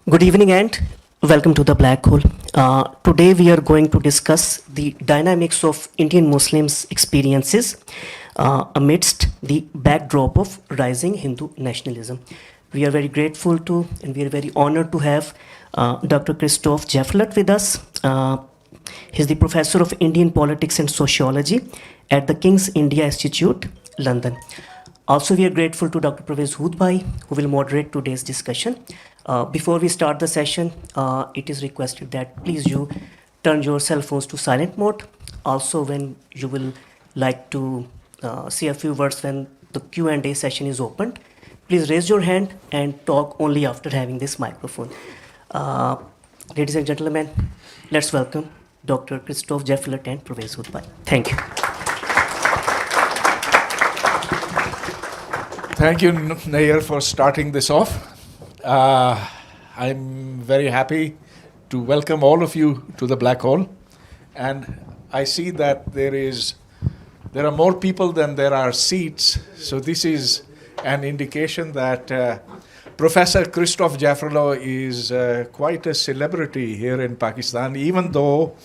Good evening and welcome to the Black Hole. Today we are going to discuss the dynamics of Indian Muslims' experiences amidst the backdrop of rising Hindu nationalism. We are very grateful to and we are very honored to have Dr. Christophe Jaffrelot with us. He's the professor of Indian politics and sociology at the King's India Institute, London. Also, we are grateful to Dr. Pervez Hoodbhoy, who will moderate today's discussion. Before we start the session, it is requested that please you turn your cell phones to silent mode. Also, when you will like to say a few words when the Q&A session is opened, please raise your hand and talk only after having this microphone. Ladies and gentlemen, let's welcome Dr. Christophe Jaffrelot and Pervez Hoodbhoy. Thank you. Thank you, Nair, for starting this off. I'm very happy to welcome all of you to the Black Hole. And I see that there are more people than there are seats. So this is an indication that Professor Christophe Jaffrelot is quite a celebrity here in Pakistan, even though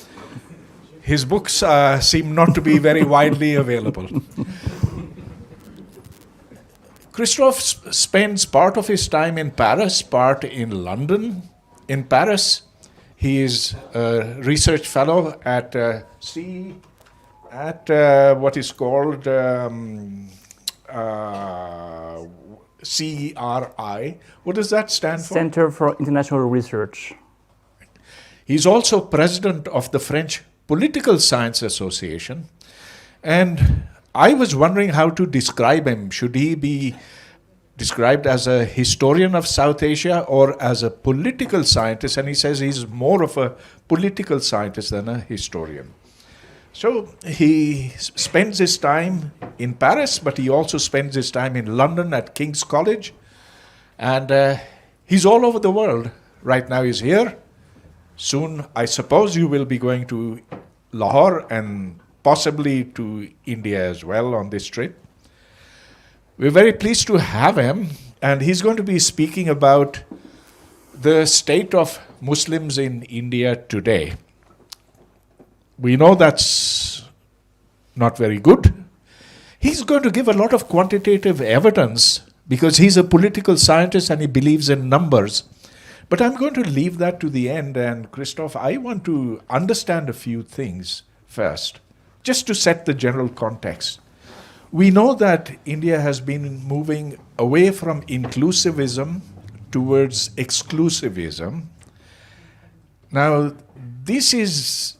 his books seem not to be very widely available. Christophe spends part of his time in Paris, part in London. In Paris, he is a research fellow at what is called CERI. What does that stand for? Center for International Research. He's also president of the French Political Science Association. And I was wondering how to describe him. Should he be described as a historian of South Asia or as a political scientist? And he says he's more of a political scientist than a historian. So he spends his time in Paris, but he also spends his time in London at King's College. And he's all over the world. Right now he's here. Soon, I suppose you will be going to Lahore and possibly to India as well on this trip. We're very pleased to have him, and he's going to be speaking about the state of Muslims in India today. We know that's not very good. He's going to give a lot of quantitative evidence because he's a political scientist and he believes in numbers. But I'm going to leave that to the end, and Christophe, I want to understand a few things first. Just to set the general context, we know that India has been moving away from inclusivism towards exclusivism. Now, this is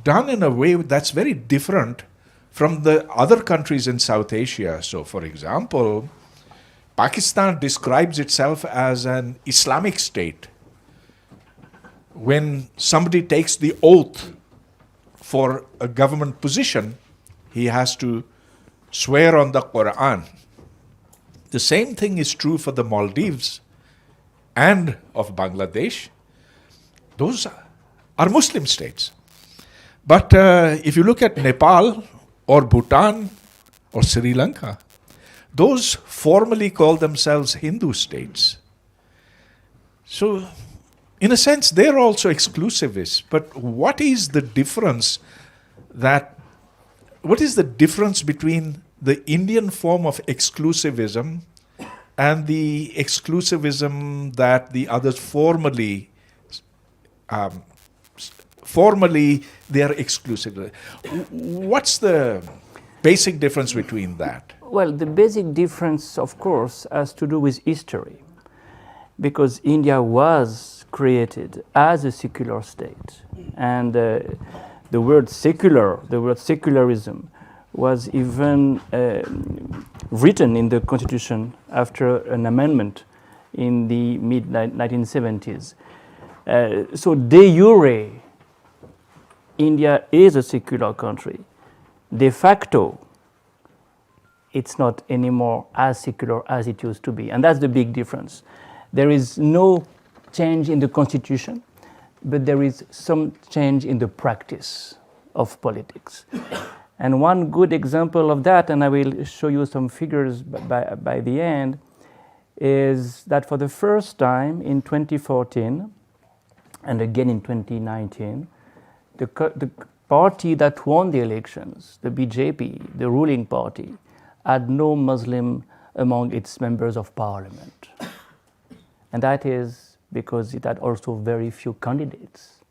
done in a way that's very different from the other countries in South Asia. So, for example, Pakistan describes itself as an Islamic state. When somebody takes the oath for a government position, he has to swear on the Quran. The same thing is true for the Maldives and of Bangladesh. Those are Muslim states. But if you look at Nepal or Bhutan or Sri Lanka, those formally call themselves Hindu states. So, in a sense, they're also exclusivists. But what is the difference between the Indian form of exclusivism and the exclusivism that the others formally they are exclusive? What's the basic difference between that? Well, the basic difference, of course, has to do with history, because India was created as a secular state, and the word secular, the word secularism, was even written in the constitution after an amendment in the mid-1970s. So de jure, India is a secular country. De facto, it's not anymore as secular as it used to be. And that's the big difference. There is no change in the constitution, but there is some change in the practice of politics. And one good example of that, and I will show you some figures by the end, is that for the first time in 2014 and again in 2019, the party that won the elections, the BJP, the ruling party, had no Muslim among its members of parliament. And that is because it had also very few candidates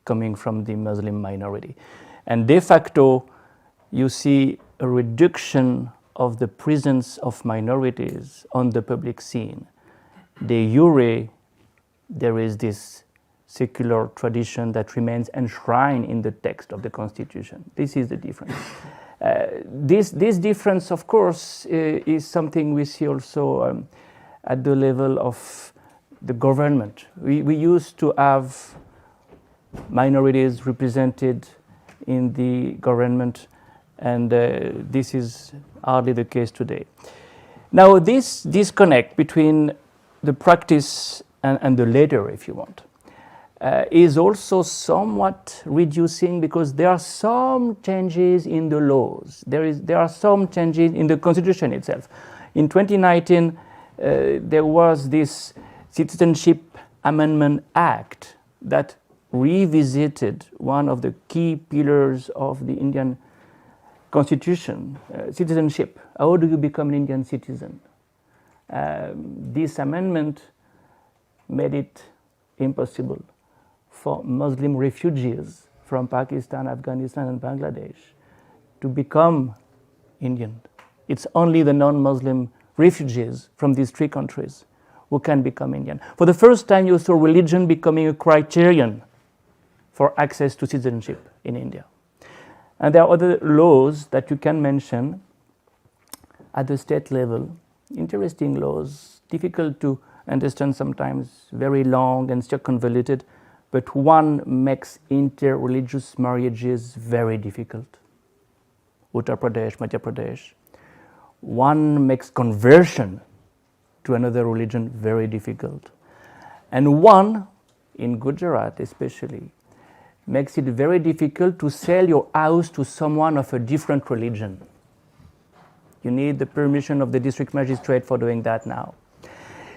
coming from the Muslim minority. And de facto, you see a reduction of the presence of minorities on the public scene. De jure, there is this secular tradition that remains enshrined in the text of the Constitution. This is the difference. This difference, of course, is something we see also at the level of the government. We used to have minorities represented in the government, and this is hardly the case today. Now, this disconnect between the practice and the letter, if you want, is also somewhat reducing because there are some changes in the laws. There are some changes in the Constitution itself. In 2019, there was this Citizenship Amendment Act that revisited one of the key pillars of the Indian Constitution, citizenship. How do you become an Indian citizen? This amendment made it impossible for Muslim refugees from Pakistan, Afghanistan, and Bangladesh to become Indian. It's only the non-Muslim refugees from these three countries who can become Indian. For the first time, you saw religion becoming a criterion for access to citizenship in India. And there are other laws that you can mention at the state level, interesting laws, difficult to understand sometimes, very long and circumvented, but one makes inter-religious marriages very difficult. Uttar Pradesh, Madhya Pradesh. One makes conversion to another religion very difficult. And one, in Gujarat especially, makes it very difficult to sell your house to someone of a different religion. You need the permission of the district magistrate for doing that now.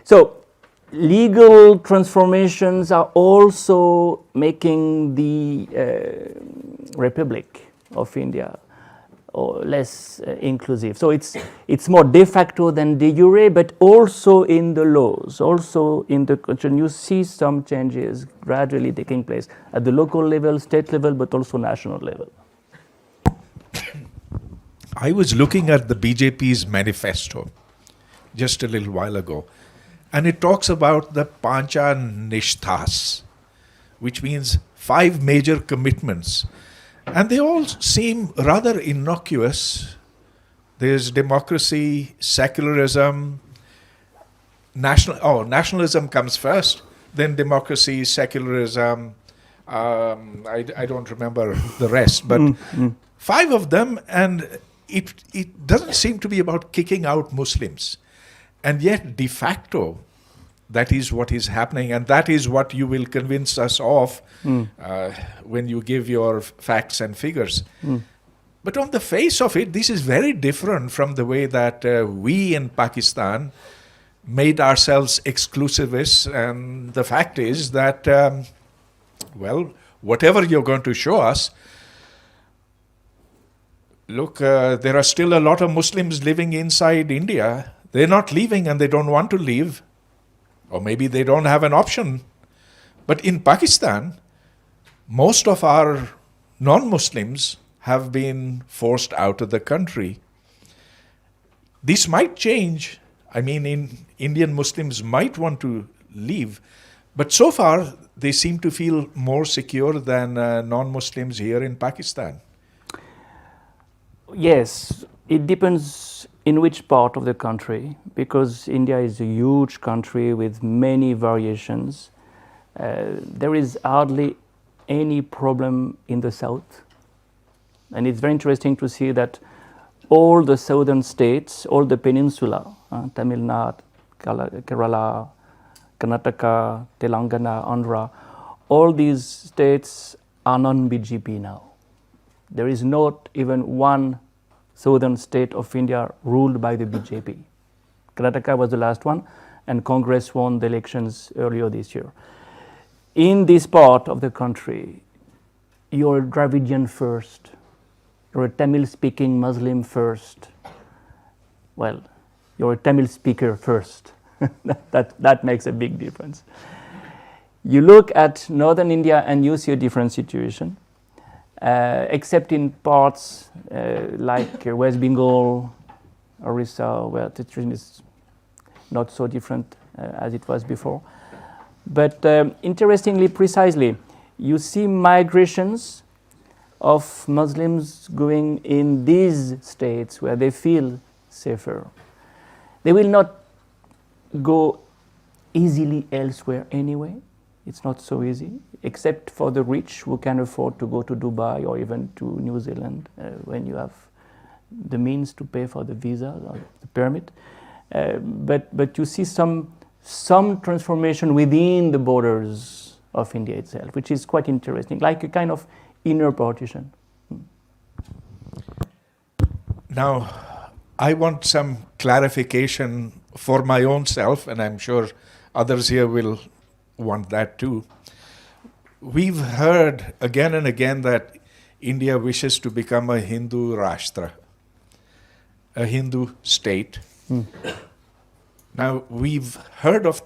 So, legal transformations are also making the Republic of India less inclusive. So it's more de facto than de jure, but also in the laws, also in the Constitution, you see some changes gradually taking place at the local level, state level, but also national level. I was looking at the BJP's manifesto just a little while ago, and it talks about the Pancha Nishthas, which means 5 major commitments. And they all seem rather innocuous. There's democracy, secularism, nationalism comes first, then democracy, secularism, I don't remember the rest, but 5 of them, and it doesn't seem to be about kicking out Muslims. And yet, de facto, that is what is happening, and that is what you will convince us of when you give your facts and figures. But on the face of it, this is very different from the way that we in Pakistan made ourselves exclusivists. And the fact is that, whatever you're going to show us, look, there are still a lot of Muslims living inside India. They're not leaving and they don't want to leave. Or maybe they don't have an option. But in Pakistan, most of our non-Muslims have been forced out of the country. This might change. I mean, Indian Muslims might want to leave. But so far, they seem to feel more secure than non-Muslims here in Pakistan. Yes, it depends in which part of the country, because India is a huge country with many variations. There is hardly any problem in the south. And it's very interesting to see that all the southern states, all the peninsula, Tamil Nadu, Kerala, Karnataka, Telangana, Andhra, all these states are non-BJP now. There is not even one southern state of India ruled by the BJP. Karnataka was the last one, and Congress won the elections earlier this year. In this part of the country, you're a Dravidian first, you're a Tamil-speaking Muslim first. Well, you're a Tamil speaker first. that makes a big difference. You look at northern India and you see a different situation, except in parts like West Bengal, Orissa, where the situation is not so different as it was before. But interestingly, precisely, you see migrations of Muslims going in these states where they feel safer. They will not go easily elsewhere anyway. It's not so easy, except for the rich who can afford to go to Dubai or even to New Zealand when you have the means to pay for the visa or the permit. But you see some transformation within the borders of India itself, which is quite interesting, like a kind of inner partition. Now, I want some clarification for my own self, and I'm sure others here will want that too. We've heard again and again that India wishes to become a Hindu Rashtra, a Hindu state. Now, we've heard of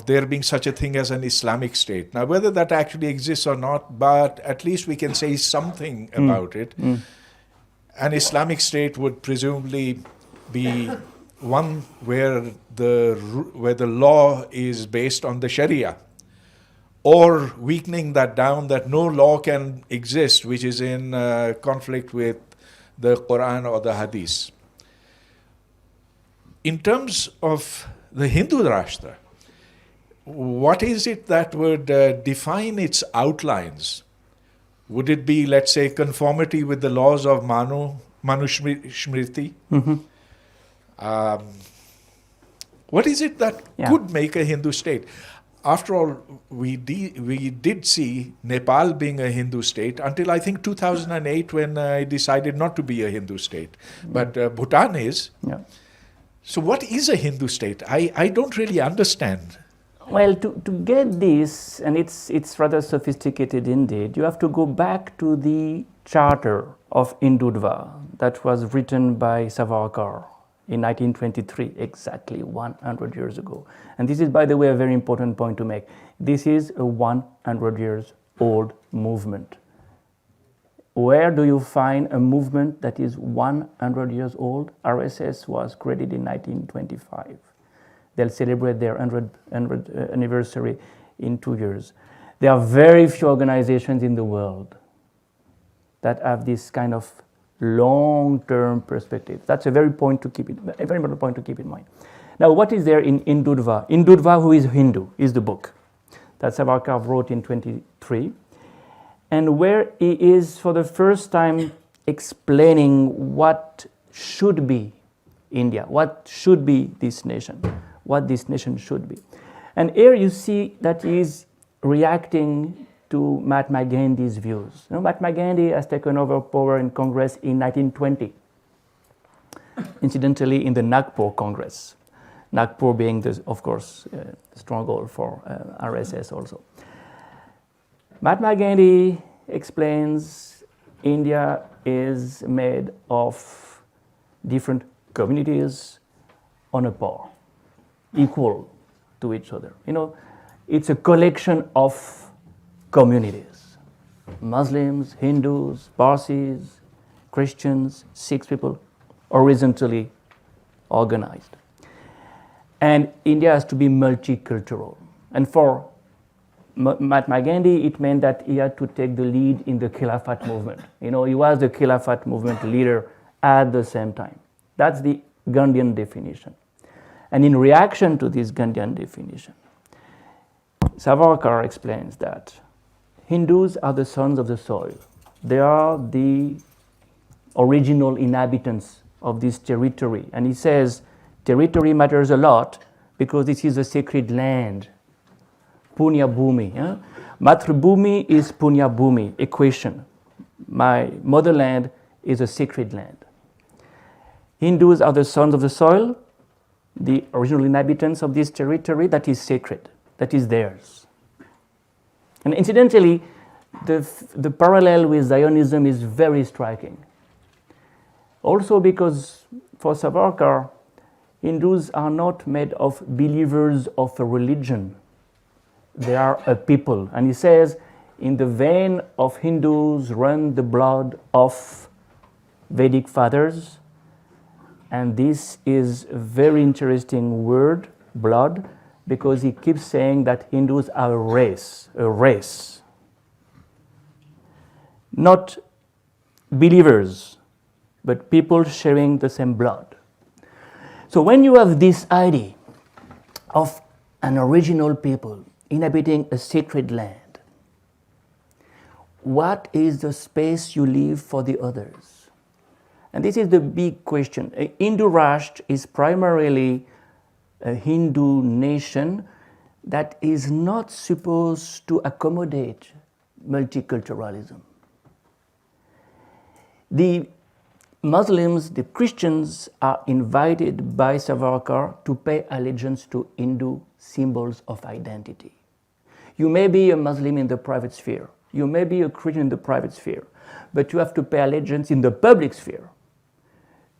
there being such a thing as an Islamic state. Now, whether that actually exists or not, but at least we can say something about it. An Islamic state would presumably be one where the law is based on the Sharia, or weakening that down, that no law can exist which is in conflict with the Quran or the Hadith. In terms of the Hindu Rashtra, what is it that would define its outlines? Would it be, let's say, conformity with the laws of Manu Smriti? What is it that could make a Hindu state? After all, we did see Nepal being a Hindu state until I think 2008 when it decided not to be a Hindu state. But Bhutan is. Yeah. So what is a Hindu state? I don't really understand. Well, to get this, and it's rather sophisticated indeed, you have to go back to the charter of Hindutva that was written by Savarkar in 1923, exactly 100 years ago. And this is, by the way, a very important point to make. This is a 100 years old movement. Where do you find a movement that is 100 years old? RSS was created in 1925. They'll celebrate their 100th anniversary in 2 years. There are very few organizations in the world that have this kind of long-term perspective. That's a very important point to keep in mind. Now, what is there in Hindutva? Hindutva, who is Hindu, is the book that Savarkar wrote in 23, and where he is for the first time explaining what should be India, what should be this nation, what this nation should be. And here you see that he is reacting to Mahatma Gandhi's views. You know, Mahatma Gandhi has taken over power in Congress in 1920, incidentally in the Nagpur Congress. Nagpur being, of course, the stronghold for RSS also. Mahatma Gandhi explains India is made of different communities on a par, equal to each other. You know, it's a collection of communities. Muslims, Hindus, Parsis, Christians, Sikhs people, horizontally organized. And India has to be multicultural. And for Mahatma Gandhi, it meant that he had to take the lead in the Khilafat movement. You know, he was the Khilafat movement leader at the same time. That's the Gandhian definition. And in reaction to this Gandhian definition, Savarkar explains that Hindus are the sons of the soil. They are the original inhabitants of this territory. And he says territory matters a lot because this is a sacred land. Punya Bhumi. Yeah? Matrubhumi is Punya Bhumi, equation. My motherland is a sacred land. Hindus are the sons of the soil. the original inhabitants of this territory that is sacred, that is theirs. And incidentally, the parallel with Zionism is very striking. Also because for Savarkar, Hindus are not made of believers of a religion. They are a people. And he says, in the vein of Hindus run the blood of Vedic fathers. And this is a very interesting word, blood, because he keeps saying that Hindus are a race. Not believers, but people sharing the same blood. So when you have this idea of an original people inhabiting a sacred land, what is the space you leave for the others? And this is the big question. Hindu Rashtra is primarily a Hindu nation that is not supposed to accommodate multiculturalism. The Muslims, the Christians, are invited by Savarkar to pay allegiance to Hindu symbols of identity. You may be a Muslim in the private sphere, you may be a Christian in the private sphere, but you have to pay allegiance in the public sphere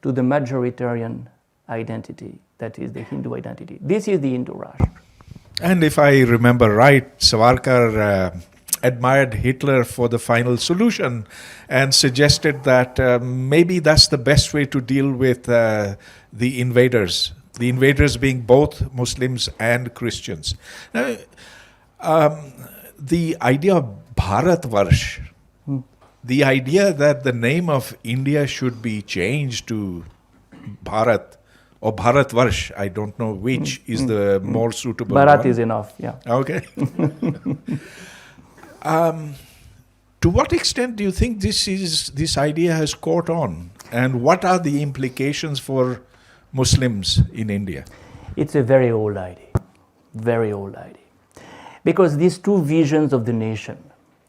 to the majoritarian identity, that is the Hindu identity. This is the Hindu Rashtra. And if I remember right, Savarkar admired Hitler for the final solution and suggested that maybe that's the best way to deal with the invaders being both Muslims and Christians. Now, the idea of Bharatvarsh, the idea that the name of India should be changed to Bharat or Bharatvarsh, I don't know which is the more suitable Bharat one. is enough, yeah. Okay. To what extent do you think this idea has caught on, and what are the implications for Muslims in India? It's a very old idea, because these two visions of the nation,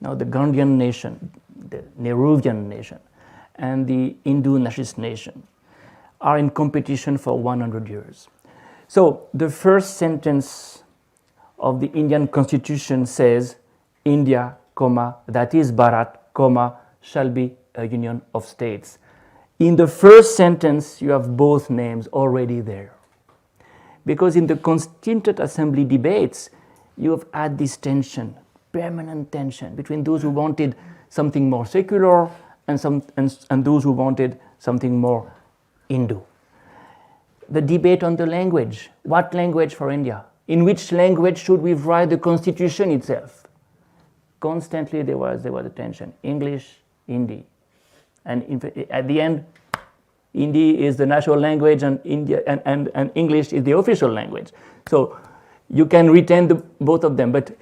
now the Gandhian nation, the Nehruvian nation, and the Hindu nationalist nation, are in competition for 100 years. So the first sentence of the Indian constitution says, India, that is Bharat, shall be a union of states. In the first sentence, you have both names already there. Because in the Constituent Assembly debates, you have had this tension, permanent tension, between those who wanted something more secular and those who wanted something more Hindu. The debate on the language. What language for India? In which language should we write the constitution itself? Constantly there was a tension. English, Hindi. And at the end, Hindi is the national language and English is the official language. So you can retain both of them. But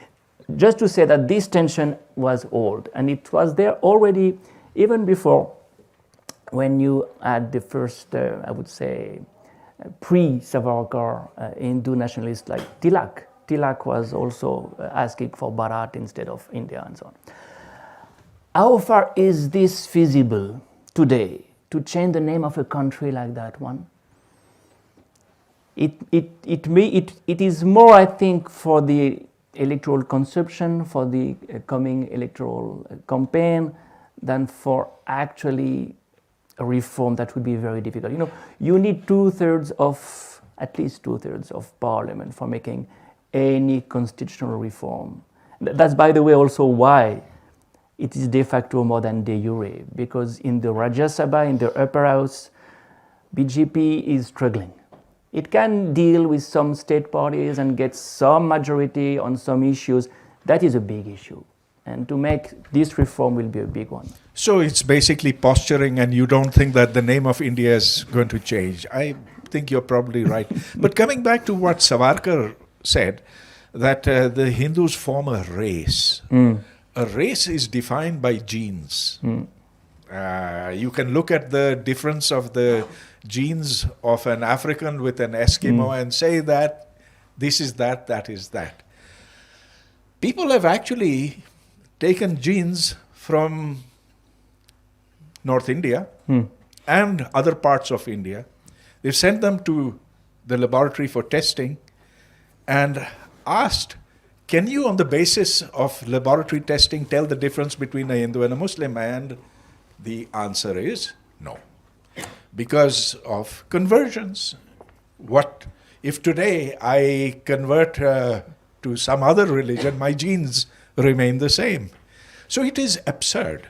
just to say that this tension was old, and it was there already even before, when you had the first, I would say, pre-Savarkar Hindu nationalists like Tilak. Tilak was also asking for Bharat instead of India and so on. How far is this feasible today, to change the name of a country like that one? It is more, I think, for the electoral consumption, for the coming electoral campaign, than for actually a reform that would be very difficult. You know, you need at least two-thirds of parliament for making any constitutional reform. That's, by the way, also why it is de facto more than de jure, because in the Rajya Sabha, in the upper house, BJP is struggling. It can deal with some state parties and get some majority on some issues. That is a big issue. And to make this reform will be a big one. So it's basically posturing, and you don't think that the name of India is going to change. I think you're probably right. But coming back to what Savarkar said, that the Hindus form a race. A race is defined by genes. You can look at the difference of the genes of an African with an Eskimo and say that this is that is that. People have actually taken genes from North India and other parts of India. They've sent them to the laboratory for testing, and asked, can you, on the basis of laboratory testing, tell the difference between a Hindu and a Muslim? And the answer is no, because of conversions. What if today I convert to some other religion, my genes remain the same? So it is absurd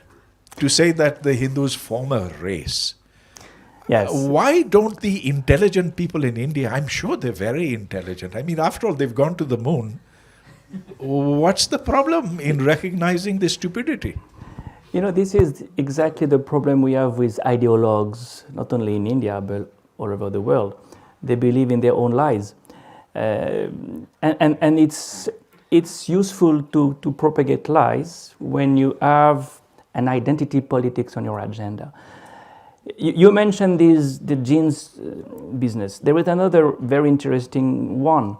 to say that the Hindus form a race. Yes. Why don't the intelligent people in India, I'm sure they're very intelligent. I mean, after all, they've gone to the moon. What's the problem in recognizing the stupidity? You know, this is exactly the problem we have with ideologues, not only in India, but all over the world. They believe in their own lies. And it's useful to propagate lies when you have an identity politics on your agenda. You mentioned the genes business. There is another very interesting one.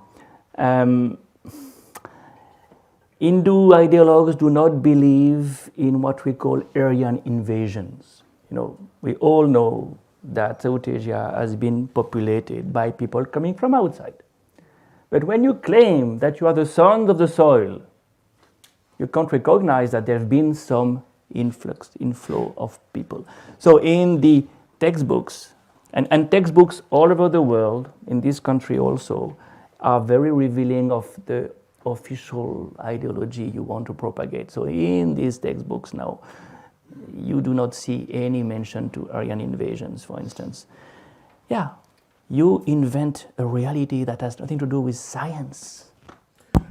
Hindu ideologues do not believe in what we call Aryan invasions. You know, we all know that South Asia has been populated by people coming from outside. But when you claim that you are the sons of the soil, you can't recognize that there have been some inflow of people. So in the textbooks, and textbooks all over the world, in this country also, are very revealing of the official ideology you want to propagate. So in these textbooks now, you do not see any mention to Aryan invasions, for instance. Yeah, you invent a reality that has nothing to do with science.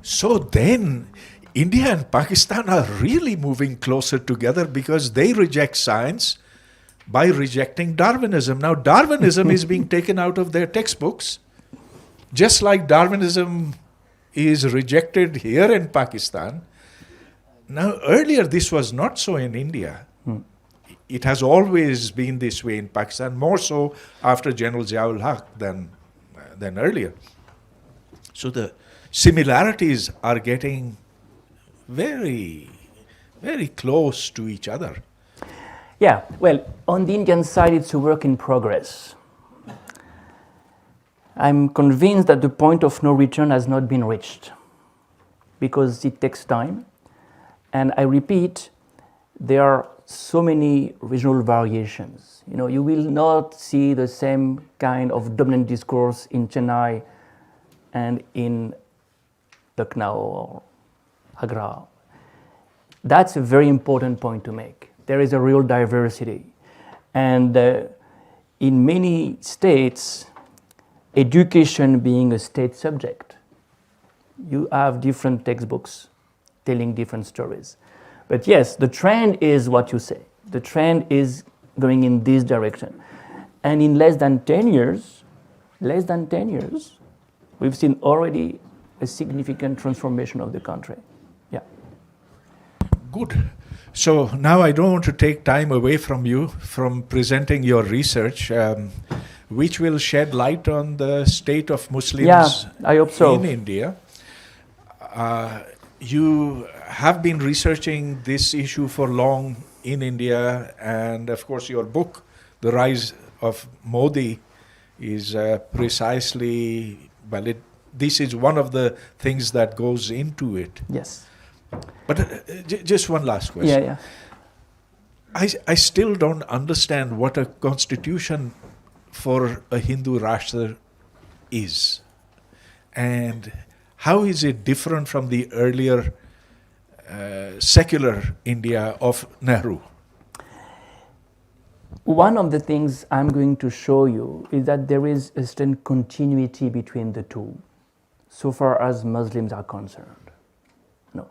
So then, India and Pakistan are really moving closer together because they reject science by rejecting Darwinism. Now, Darwinism is being taken out of their textbooks, just like Darwinism is rejected here in Pakistan. Now, earlier this was not so in India. It has always been this way in Pakistan, more so after General Ziaul Haq than earlier. So the similarities are getting very, very close to each other. Yeah, well, on the Indian side, it's a work in progress. I'm convinced that the point of no return has not been reached because it takes time. And I repeat, there are so many regional variations. You know, you will not see the same kind of dominant discourse in Chennai and in Lucknow or Agra. That's a very important point to make. There is a real diversity. And in many states, education being a state subject, you have different textbooks telling different stories. But yes, the trend is what you say. The trend is going in this direction. And in less than 10 years, we've seen already a significant transformation of the country. Yeah. Good. So now I don't want to take time away from you from presenting your research, which will shed light on the state of Muslims I hope so. in India. You have been researching this issue for long in India, and of course your book, The Rise of Modi, is precisely, this is one of the things that goes into it. Yes. But just one last question. Yeah. I still don't understand what a constitution for a Hindu Rashtra is. And how is it different from the earlier secular India of Nehru? One of the things I'm going to show you is that there is a certain continuity between the two, so far as Muslims are concerned. No.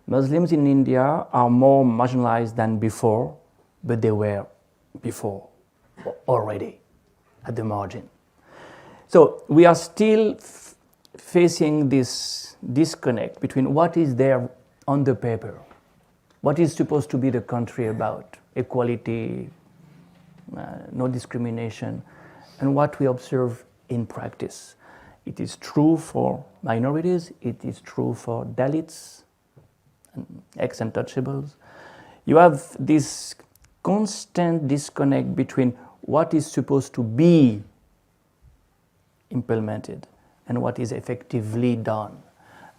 Muslims in India are more marginalized than before, but they were before already at the margin. So we are still facing this disconnect between what is there on the paper, what is supposed to be the country about, equality, no discrimination, and what we observe in practice. It is true for minorities, it is true for Dalits, and ex-untouchables. You have this constant disconnect between what is supposed to be implemented and what is effectively done.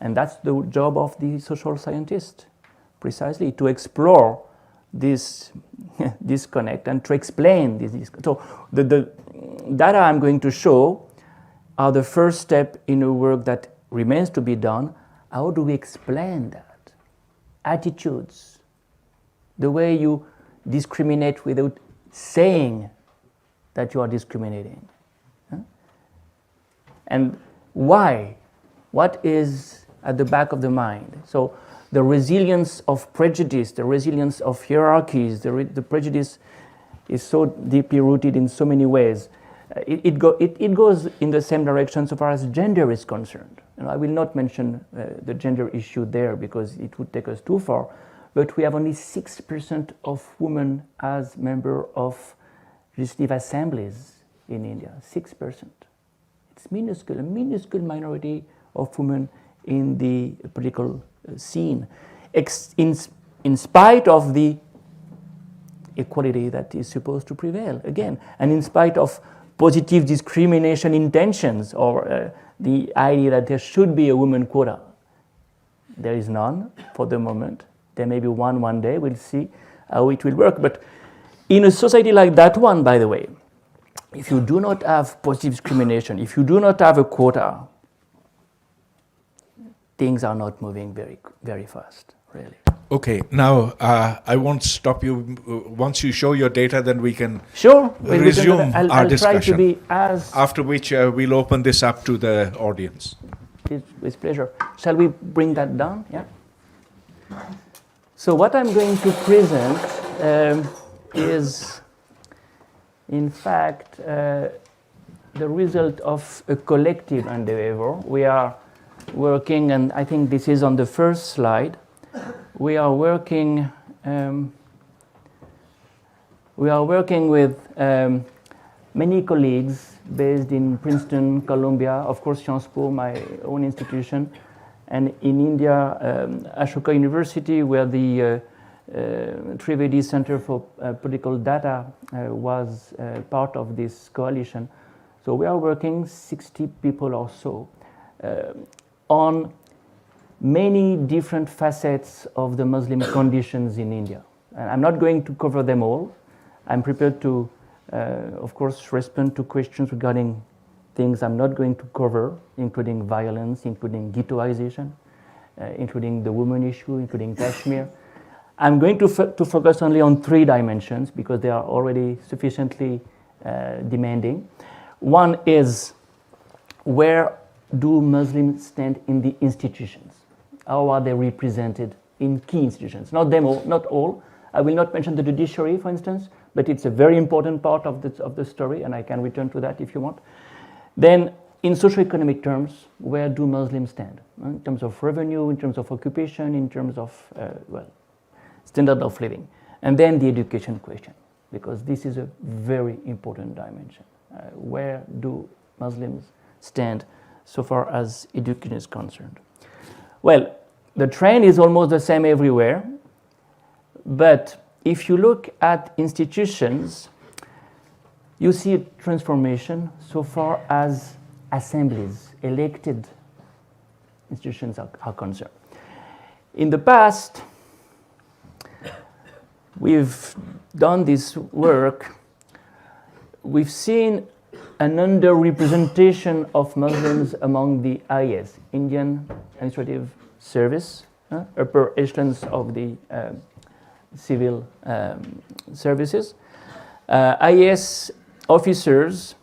And that's the job of the social scientist, precisely, to explore this disconnect and to explain this disconnect. So the data I'm going to show are the first step in a work that remains to be done. How do we explain that? Attitudes, the way you discriminate without saying that you are discriminating. And why? What is at the back of the mind? So the resilience of prejudice, the resilience of hierarchies, the prejudice is so deeply rooted in so many ways. It goes in the same direction so far as gender is concerned. And I will not mention the gender issue there because it would take us too far, but we have only 6% of women as members of legislative assemblies in India, 6%. It's minuscule, a minuscule minority of women in the political scene, in spite of the equality that is supposed to prevail, again, and in spite of positive discrimination intentions or the idea that there should be a women quota. There is none for the moment. There may be one day, we'll see how it will work. But in a society like that one, by the way, if you do not have positive discrimination, if you do not have a quota, things are not moving very fast, really. Okay, now I won't stop you. Once you show your data, then we can resume our discussion. Try to be as after which we'll open this up to the audience. With pleasure. Shall we bring that down? Yeah. So what I'm going to present is, in fact, the result of a collective endeavor. We are working, and I think this is on the first slide. We are working with many colleagues based in Princeton, Columbia, of course Sciences Po, my own institution, and in India, Ashoka University, where the Trivedi Center for Political Data was part of this coalition. So we are working 60 people or so on many different facets of the Muslim conditions in India. And I'm not going to cover them all. I'm prepared to, of course, respond to questions regarding things I'm not going to cover, including violence, including ghettoization, including the women issue, including Kashmir. I'm going to focus only on 3 dimensions because they are already sufficiently demanding. One is, where do Muslims stand in the institutions? How are they represented in key institutions? Not them all, not all. I will not mention the judiciary, for instance, but it's a very important part of the story, and I can return to that if you want. Then, in socio-economic terms, where do Muslims stand? In terms of revenue, in terms of occupation, in terms of, standard of living. And then the education question, because this is a very important dimension. Where do Muslims stand so far as education is concerned? Well, the trend is almost the same everywhere, but if you look at institutions, you see a transformation so far as assemblies, elected institutions are concerned. In the past, we've done this work. We've seen an underrepresentation of Muslims among the IS, Indian Administrative Service, upper echelons of the civil services. IS officers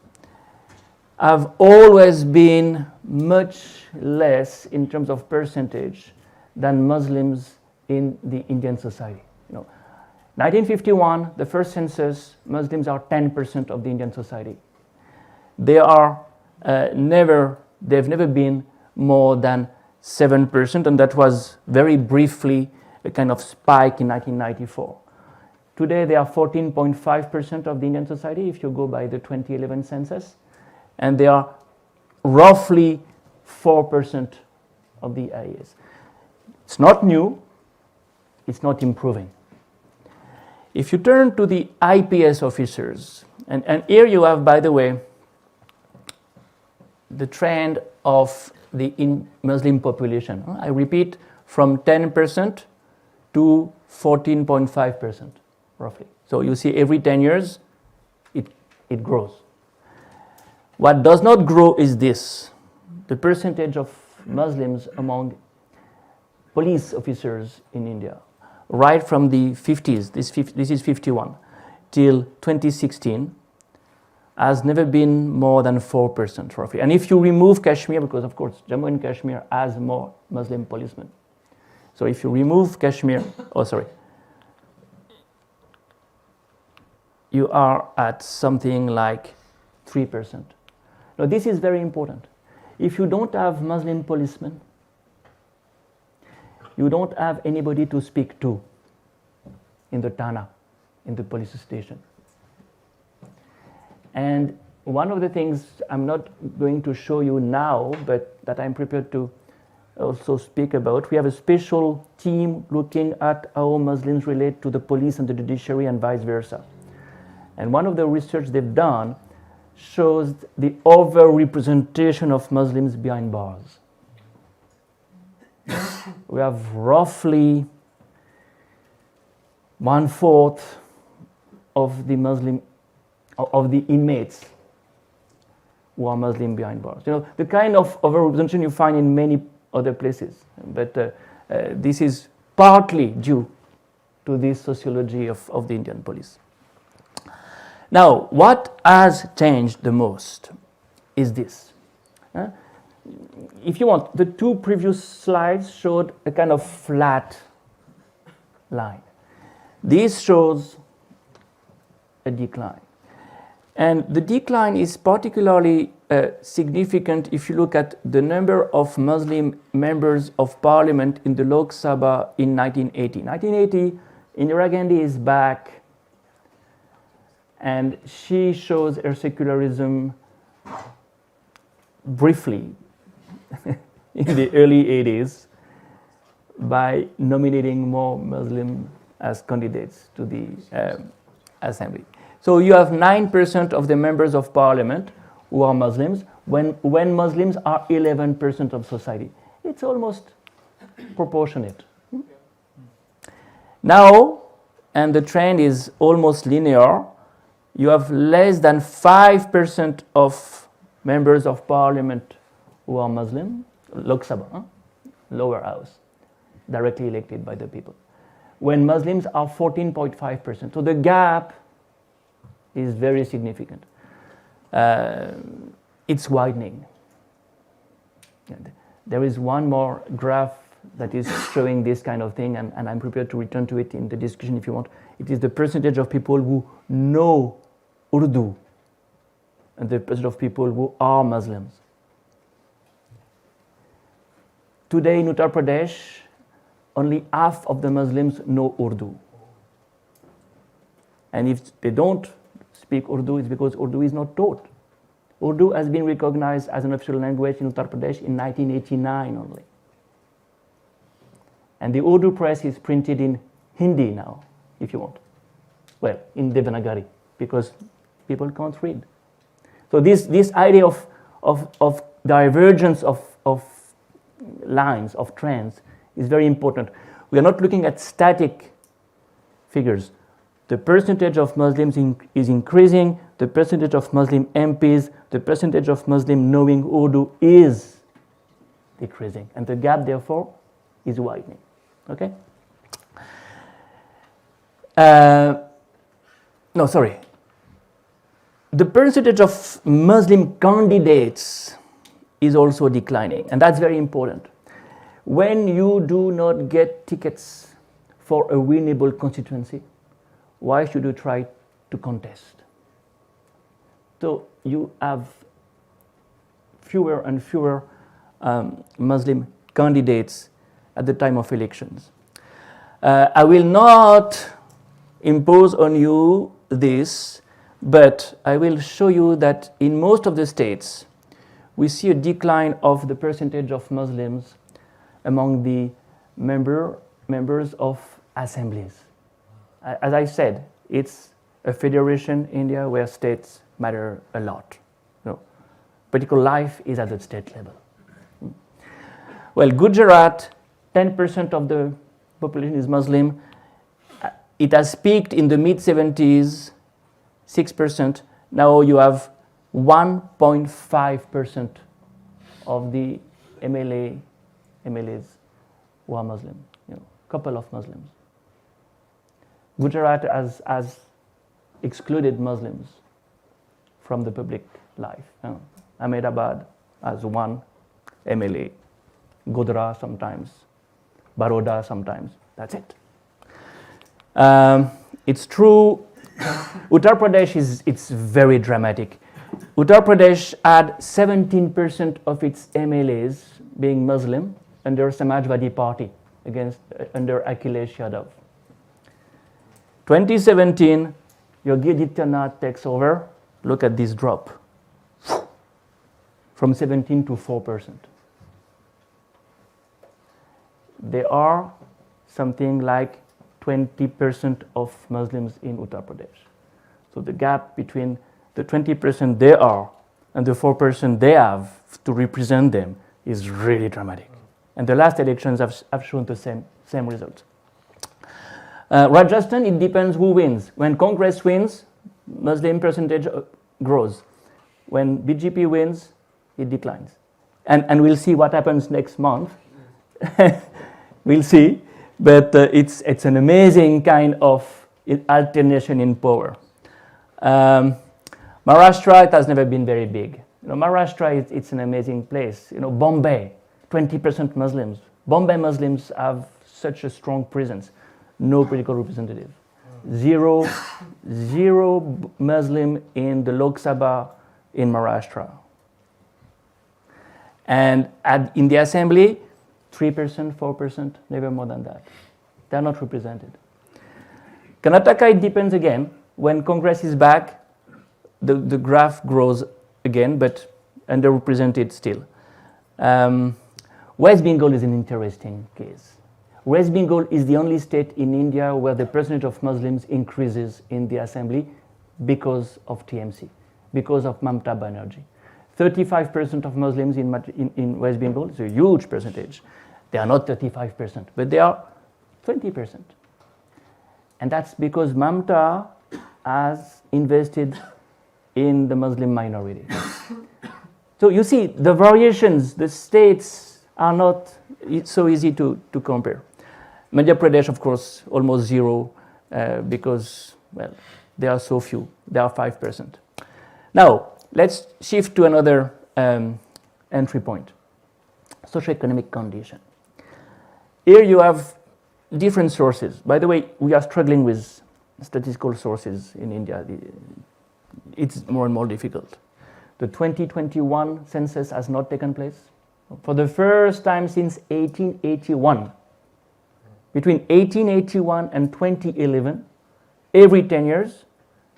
have always been much less in terms of percentage than Muslims in the Indian society. 1951, the first census, Muslims are 10% of the Indian society. They are they've never been more than 7%, and that was very briefly a kind of spike in 1994. Today, they are 14.5% of the Indian society, if you go by the 2011 census, and they are roughly 4% of the IS. It's not new, it's not improving. If you turn to the IPS officers, and here you have, by the way, the trend of the Muslim population. I repeat, from 10% to 14.5%, roughly. So you see every 10 years, it grows. What does not grow is this, the percentage of Muslims among police officers in India. Right from the 50s, this is 51, till 2016, has never been more than 4% roughly. And if you remove Kashmir, because of course Jammu and Kashmir has more Muslim policemen. So if you remove Kashmir, you are at something like 3%. Now this is very important. If you don't have Muslim policemen, you don't have anybody to speak to in the Thana, in the police station. And one of the things I'm not going to show you now, but that I'm prepared to also speak about, we have a special team looking at how Muslims relate to the police and the judiciary and vice versa. And one of the research they've done shows the overrepresentation of Muslims behind bars. We have roughly 1/4 of the inmates who are Muslim behind bars. You know, the kind of overrepresentation you find in many other places, but this is partly due to this sociology of the Indian police. Now, what has changed the most is this. If you want, the two previous slides showed a kind of flat line. This shows a decline. And the decline is particularly significant if you look at the number of Muslim members of parliament in the Lok Sabha in 1980. 1980, Indira Gandhi is back, and she shows her secularism briefly in the early 80s by nominating more Muslims as candidates to the assembly. So you have 9% of the members of parliament who are Muslims, when Muslims are 11% of society. It's almost proportionate. Now, and the trend is almost linear, you have less than 5% of members of parliament who are Muslim, Lok Sabha, lower house, directly elected by the people, when Muslims are 14.5%. So the gap is very significant. It's widening. There is one more graph that is showing this kind of thing, and I'm prepared to return to it in the discussion if you want. It is the percentage of people who know Urdu and the percentage of people who are Muslims. Today in Uttar Pradesh, only half of the Muslims know Urdu. And if they don't speak Urdu, it's because Urdu is not taught. Urdu has been recognized as an official language in Uttar Pradesh in 1989 only. And the Urdu press is printed in Hindi now, if you want. Well, in Devanagari, because people can't read. So this idea of divergence of lines, of trends, is very important. We are not looking at static figures. The percentage of Muslims is increasing, the percentage of Muslim MPs, the percentage of Muslim knowing Urdu is decreasing, and the gap, therefore, is widening. Okay? The percentage of Muslim candidates is also declining, and that's very important. When you do not get tickets for a winnable constituency, why should you try to contest? So you have fewer and fewer Muslim candidates at the time of elections. I will not impose on you this, but I will show you that in most of the states, we see a decline of the percentage of Muslims among the members of assemblies. As I said, it's a federation, India, where states matter a lot. Political life is at the state level. Well, Gujarat, 10% of the population is Muslim. It has peaked in the mid-70s, 6%. Now you have 1.5% of the MLAs who are Muslim, couple of Muslims. Gujarat has excluded Muslims from the public life. Ahmedabad has one MLA, Godhra sometimes, Baroda sometimes, that's it. It's true, Uttar Pradesh it's very dramatic. Uttar Pradesh had 17% of its MLAs being Muslim under Samajwadi Party under Akhilesh Yadav. 2017, Yogi Adityanath takes over. Look at this drop from 17 to 4%. There are something like 20% of Muslims in Uttar Pradesh. So the gap between the 20% they are and the 4% they have to represent them is really dramatic. And the last elections have shown the same result. Rajasthan, it depends who wins. When Congress wins, Muslim percentage grows. When BJP wins, it declines. And we'll see what happens next month. We'll see. But it's an amazing kind of alternation in power. Maharashtra, it has never been very big. Maharashtra, it's an amazing place. Bombay, 20% Muslims. Bombay Muslims have such a strong presence. No political representative. Zero Muslim in the Lok Sabha in Maharashtra. And in the assembly, 3%, 4%, never more than that. They're not represented. Karnataka, it depends again. When Congress is back, the graph grows again, but underrepresented still. West Bengal is an interesting case. West Bengal is the only state in India where the percentage of Muslims increases in the assembly because of TMC, because of Mamata Banerjee. 35% of Muslims in West Bengal is a huge percentage. They are not 35%, but they are 20%. And that's because Mamata has invested in the Muslim minority. So you see, the variations, the states are not so easy to compare. Madhya Pradesh, of course, almost zero because, well, there are so few. There are 5%. Now, let's shift to another entry point, socioeconomic condition. Here you have different sources. By the way, we are struggling with statistical sources in India. It's more and more difficult. The 2021 census has not taken place. For the first time since 1881, between 1881 and 2011, every 10 years,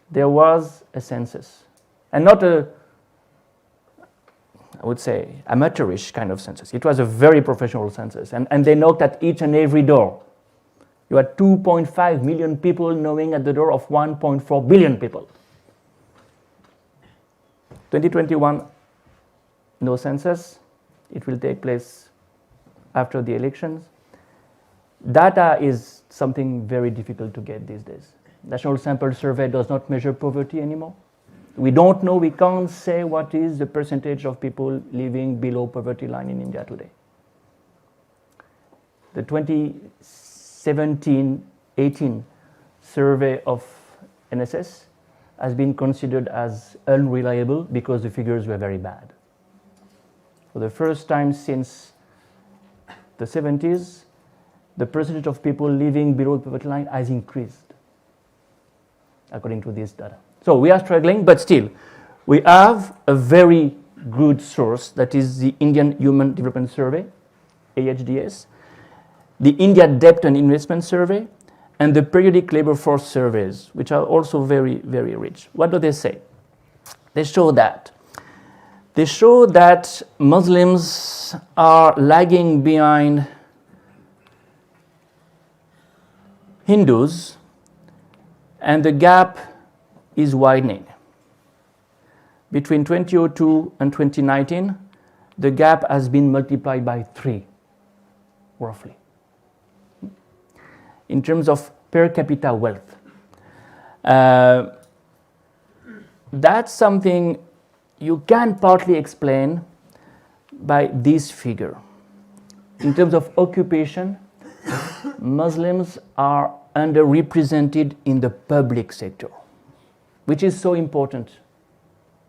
there was a census. And not I would say, amateurish kind of census. It was a very professional census. And they knocked at each and every door. You had 2.5 million people knocking at the door of 1.4 billion people. 2021, no census. It will take place after the elections. Data is something very difficult to get these days. National Sample Survey does not measure poverty anymore. We don't know, we can't say what is the percentage of people living below poverty line in India today. The 2017-18 survey of NSS has been considered as unreliable because the figures were very bad. For the first time since the 70s, the percentage of people living below the poverty line has increased, according to this data. So we are struggling, but still, we have a very good source, that is the Indian Human Development Survey, AHDS, the India Debt and Investment Survey, and the periodic labor force surveys, which are also very, very rich. What do they say? They show that Muslims are lagging behind Hindus, and the gap is widening. Between 2002 and 2019, the gap has been multiplied by 3, roughly, in terms of per capita wealth. That's something you can partly explain by this figure. In terms of occupation, Muslims are underrepresented in the public sector, which is so important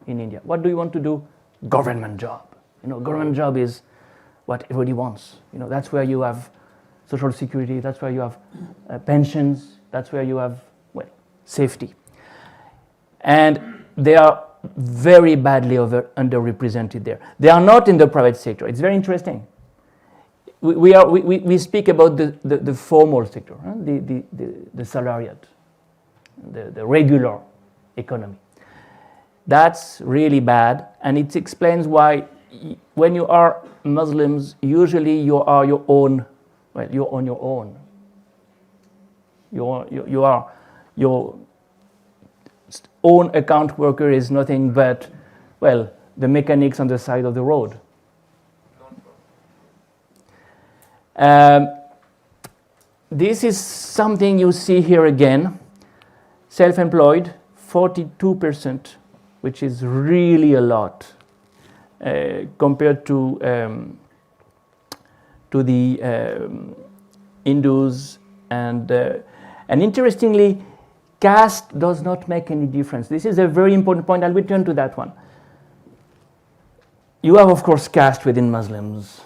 in India. What do you want to do? Government job. Government job is what everybody wants. That's where you have social security, that's where you have pensions, that's where you have, safety. And they are very badly underrepresented there. They are not in the private sector. It's very interesting. We speak about the formal sector, huh? the salariat, the regular economy. That's really bad, and it explains why when you are Muslims, usually you are your own, you're on your own. You are your own account worker is nothing but, the mechanics on the side of the road. This is something you see here again. Self-employed, 42%, which is really a lot compared to the Hindus, and interestingly, caste does not make any difference. This is a very important point. I'll return to that one. You have, of course, caste within Muslims,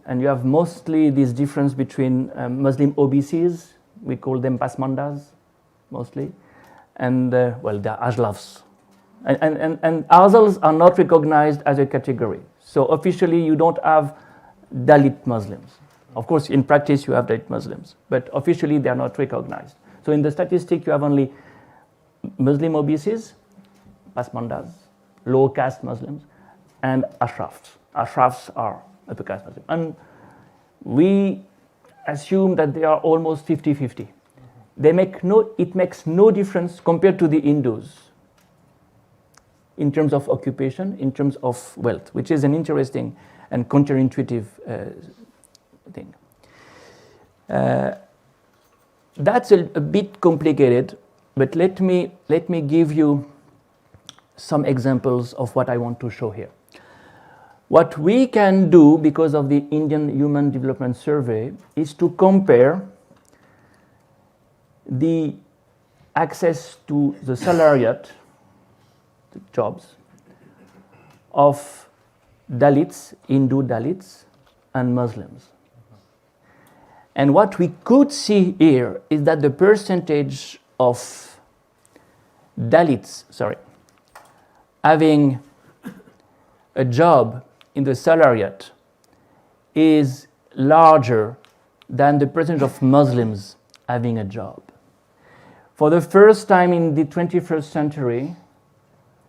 and you have mostly this difference between Muslim OBCs, we call them pasmandas, mostly, and the Ajlavs. And others are not recognized as a category. So officially, you don't have Dalit Muslims. Of course, in practice, you have Dalit Muslims, but officially, they are not recognized. So in the statistic, you have only Muslim OBCs, pasmandas, low caste Muslims, and Ashrafs. Ashrafs are upper caste Muslims. And we assume that they are almost 50-50. It makes no difference compared to the Hindus in terms of occupation, in terms of wealth, which is an interesting and counterintuitive thing. That's a bit complicated, but let me give you some examples of what I want to show here. What we can do, because of the Indian Human Development Survey, is to compare the access to the salariat, the jobs, of Dalits, Hindu Dalits, and Muslims. And what we could see here is that the percentage of Dalits, having a job in the salariat is larger than the percentage of Muslims having a job. For the first time in the 21st century,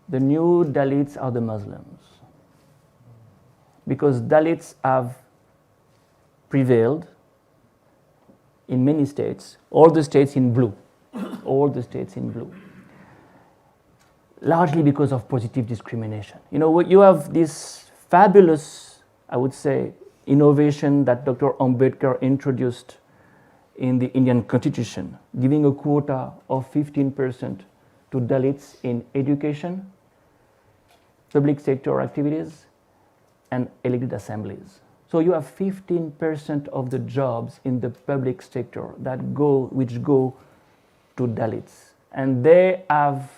the new Dalits are the Muslims, because Dalits have prevailed in many states, all the states in blue, largely because of positive discrimination. You have this fabulous, I would say, innovation that Dr. Ambedkar introduced in the Indian Constitution, giving a quota of 15% to Dalits in education, public sector activities, and elected assemblies. So you have 15% of the jobs in the public sector which go to Dalits, and they have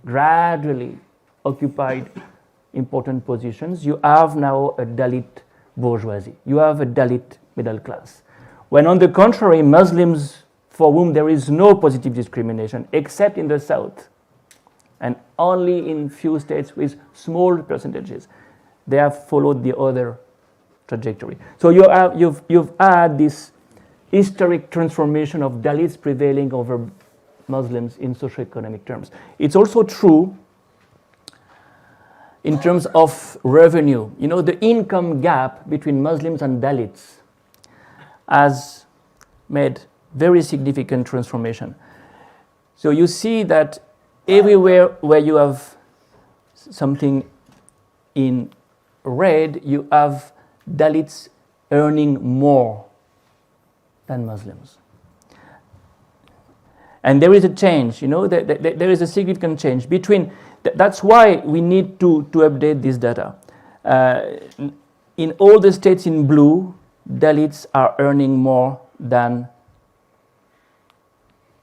gradually occupied important positions. You have now a Dalit bourgeoisie. You have a Dalit middle class. When on the contrary, Muslims for whom there is no positive discrimination except in the south and only in few states with small percentages, they have followed the other trajectory. So you've had this historic transformation of Dalits prevailing over Muslims in socioeconomic terms. It's also true in terms of revenue. The income gap between Muslims and Dalits has made very significant transformation. So you see that everywhere where you have something in red, you have Dalits earning more than Muslims. And there is a change, there is a significant change between, that's why we need to update this data. In all the states in blue, Dalits are earning more than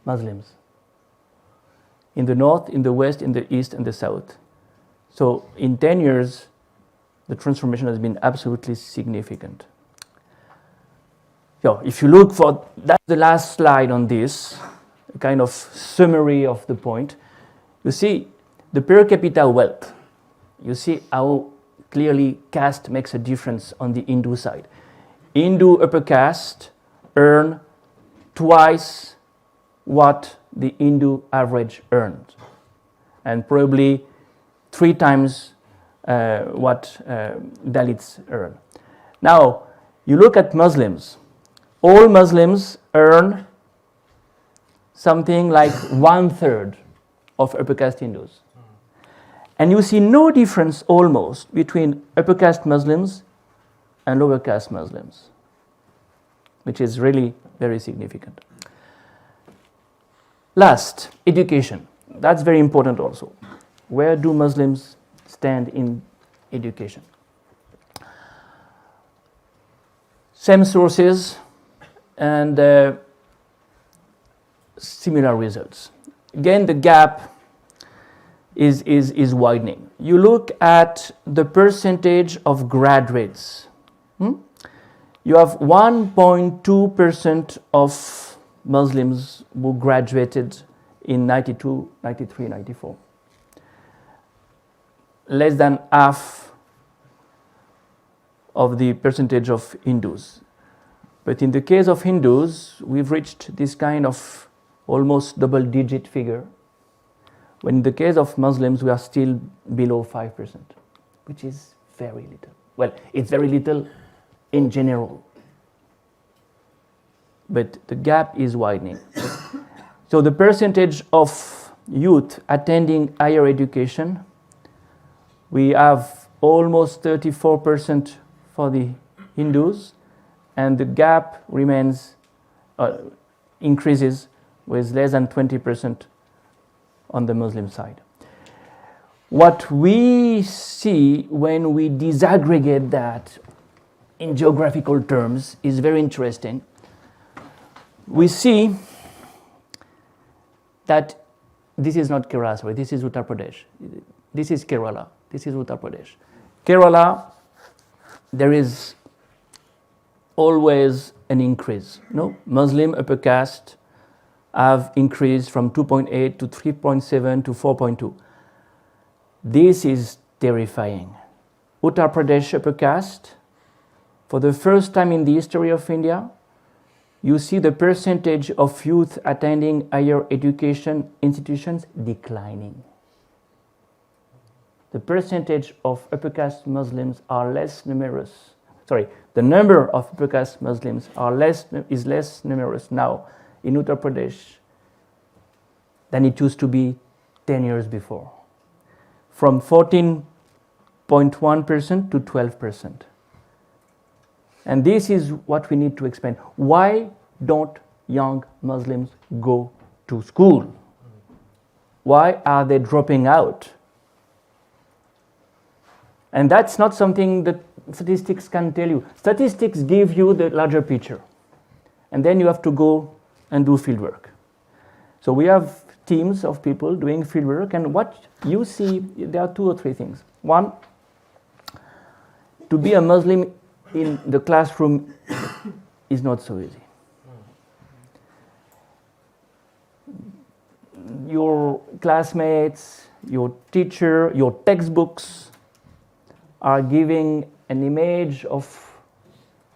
Muslims. In the north, in the west, in the east, and the south. So in 10 years, the transformation has been absolutely significant. So if you look for, that's the last slide on this, a kind of summary of the point. You see the per capita wealth. You see how clearly caste makes a difference on the Hindu side. Hindu upper caste earn twice what the Hindu average earned, and probably 3 times what Dalits earn. Now, you look at Muslims. All Muslims earn something like 1/3 of upper caste Hindus. And you see no difference almost between upper caste Muslims and lower caste Muslims, which is really very significant. Last, education. That's very important also. Where do Muslims stand in education? Same sources and similar results. Again, the gap is widening. You look at the percentage of graduates. You have 1.2% of Muslims who graduated in 92, 93, 94. Less than half of the percentage of Hindus. But in the case of Hindus, we've reached this kind of almost double-digit figure, when in the case of Muslims, we are still below 5%, which is very little. Well, it's very little in general, but the gap is widening. So the percentage of youth attending higher education, we have almost 34% for the Hindus, and the gap remains, increases with less than 20% on the Muslim side. What we see when we disaggregate that in geographical terms is very interesting. We see that this is not Kerala, sorry, this is Uttar Pradesh. This is Kerala, this is Uttar Pradesh. Kerala, there is always an increase. Muslim upper caste have increased from 2.8 to 3.7 to 4.2. This is terrifying. Uttar Pradesh upper caste, for the first time in the history of India, you see the percentage of youth attending higher education institutions declining. The percentage of upper caste Muslims are less numerous. The number of upper caste Muslims is less numerous now in Uttar Pradesh than it used to be 10 years before, from 14.1% to 12%. And this is what we need to explain. Why don't young Muslims go to school? Why are they dropping out? And that's not something that statistics can tell you. Statistics give you the larger picture, and then you have to go and do fieldwork. So we have teams of people doing fieldwork, and what you see, there are 2 or 3 things. One, to be a Muslim in the classroom is not so easy. Your classmates, your teacher, your textbooks are giving an image of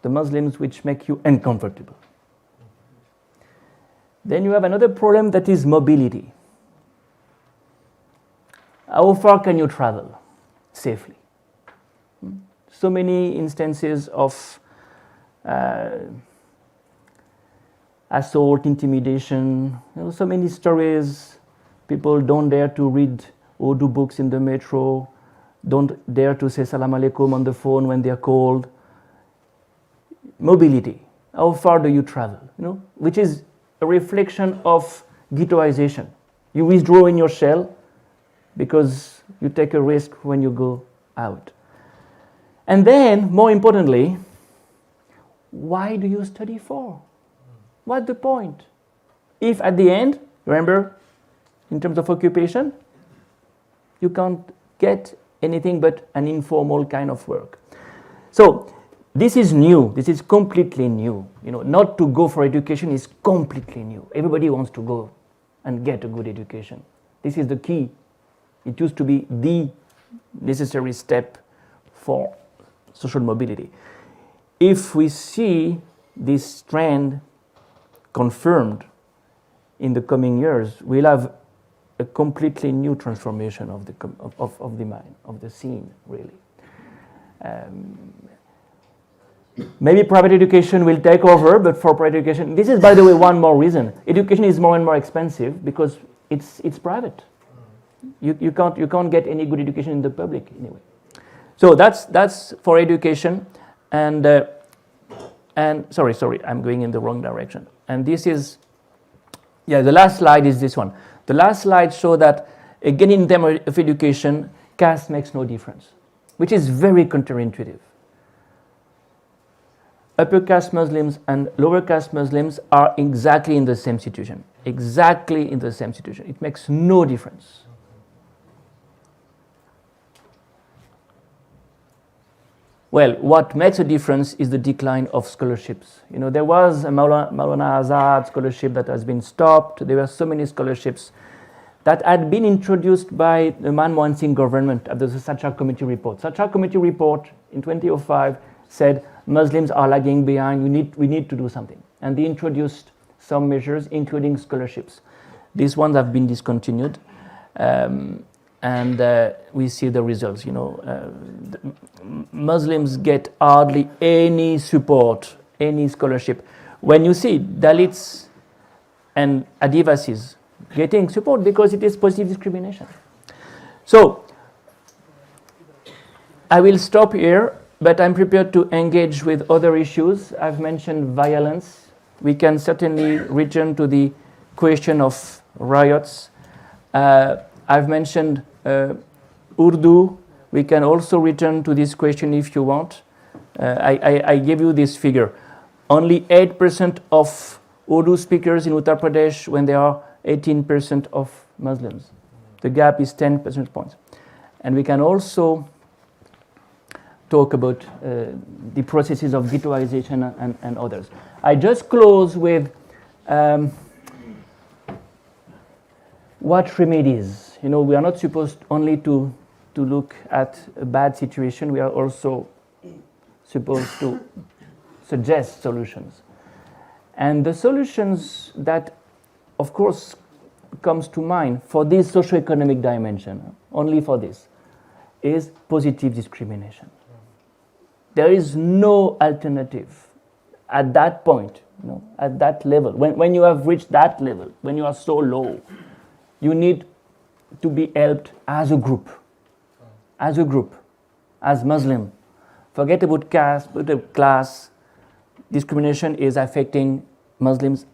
the Muslims which make you uncomfortable. Then you have another problem, that is mobility. How far can you travel safely? So many instances of assault, intimidation, so many stories. People don't dare to read or do books in the metro. don't dare to say salam alaikum on the phone when they're called. Mobility, how far do you travel? Which is a reflection of ghettoization. You withdraw in your shell because you take a risk when you go out. And then, more importantly, why do you study for? What's the point? If at the end, remember, in terms of occupation, you can't get anything but an informal kind of work. So this is new. This is completely new. Not to go for education is completely new. Everybody wants to go and get a good education. This is the key. It used to be the necessary step for social mobility. If we see this trend confirmed in the coming years, we'll have a completely new transformation of the mind, of the scene, really. Maybe private education will take over, but for private education, this is, by the way, one more reason. Education is more and more expensive because it's private. You can't get any good education in the public anyway. So that's for education, and sorry, I'm going in the wrong direction. And this is, the last slide is this one. The last slide shows that, again, in terms of education, caste makes no difference, which is very counterintuitive. Upper caste Muslims and lower caste Muslims are exactly in the same situation. Exactly in the same situation. It makes no difference. Well, what makes a difference is the decline of scholarships. There was a Maulana Azad scholarship that has been stopped. There were so many scholarships that had been introduced by the Manmohan Singh government after the Sachar Committee report. Sachar Committee report in 2005 said Muslims are lagging behind, we need to do something. And they introduced some measures, including scholarships. These ones have been discontinued. And we see the results. Muslims get hardly any support, any scholarship. When you see Dalits and Adivasis getting support because it is positive discrimination. So I will stop here, but I'm prepared to engage with other issues. I've mentioned violence. We can certainly return to the question of riots. I've mentioned Urdu. We can also return to this question if you want. I gave you this figure. Only 8% of Urdu speakers in Uttar Pradesh when there are 18% of Muslims. The gap is 10 percentage points. And we can also talk about the processes of ghettoization and others. I just close with what remedies. We are not supposed only to look at a bad situation. We are also supposed to suggest solutions. And the solutions that, of course, comes to mind for this socio-economic dimension, only for this, is positive discrimination. There is no alternative at that point, at that level. When you have reached that level, when you are so low, you need to be helped as a group, as Muslim. Forget about caste, but class. Discrimination is affecting Muslims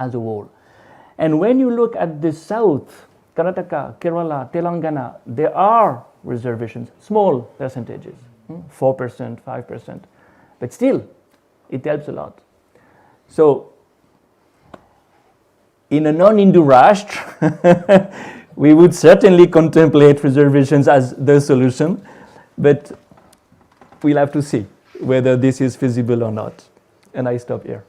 as a whole. And when you look at the south, Karnataka, Kerala, Telangana, there are reservations, small percentages, 4%, 5%, but still, it helps a lot. So, in a non-Hindu Rashtra, we would certainly contemplate reservations as the solution, but we'll have to see whether this is feasible or not. And I stop here.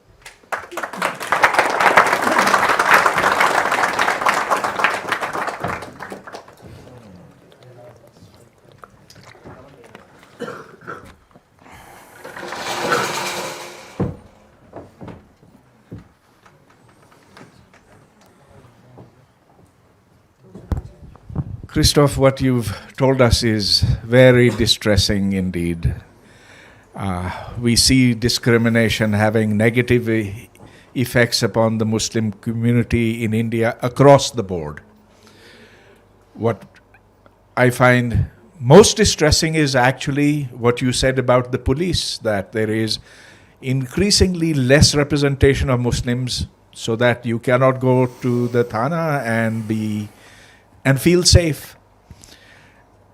Christophe, what you've told us is very distressing indeed. We see discrimination having negative effects upon the Muslim community in India across the board. What I find most distressing is actually what you said about the police, that there is increasingly less representation of Muslims, so that you cannot go to the Thana and feel safe.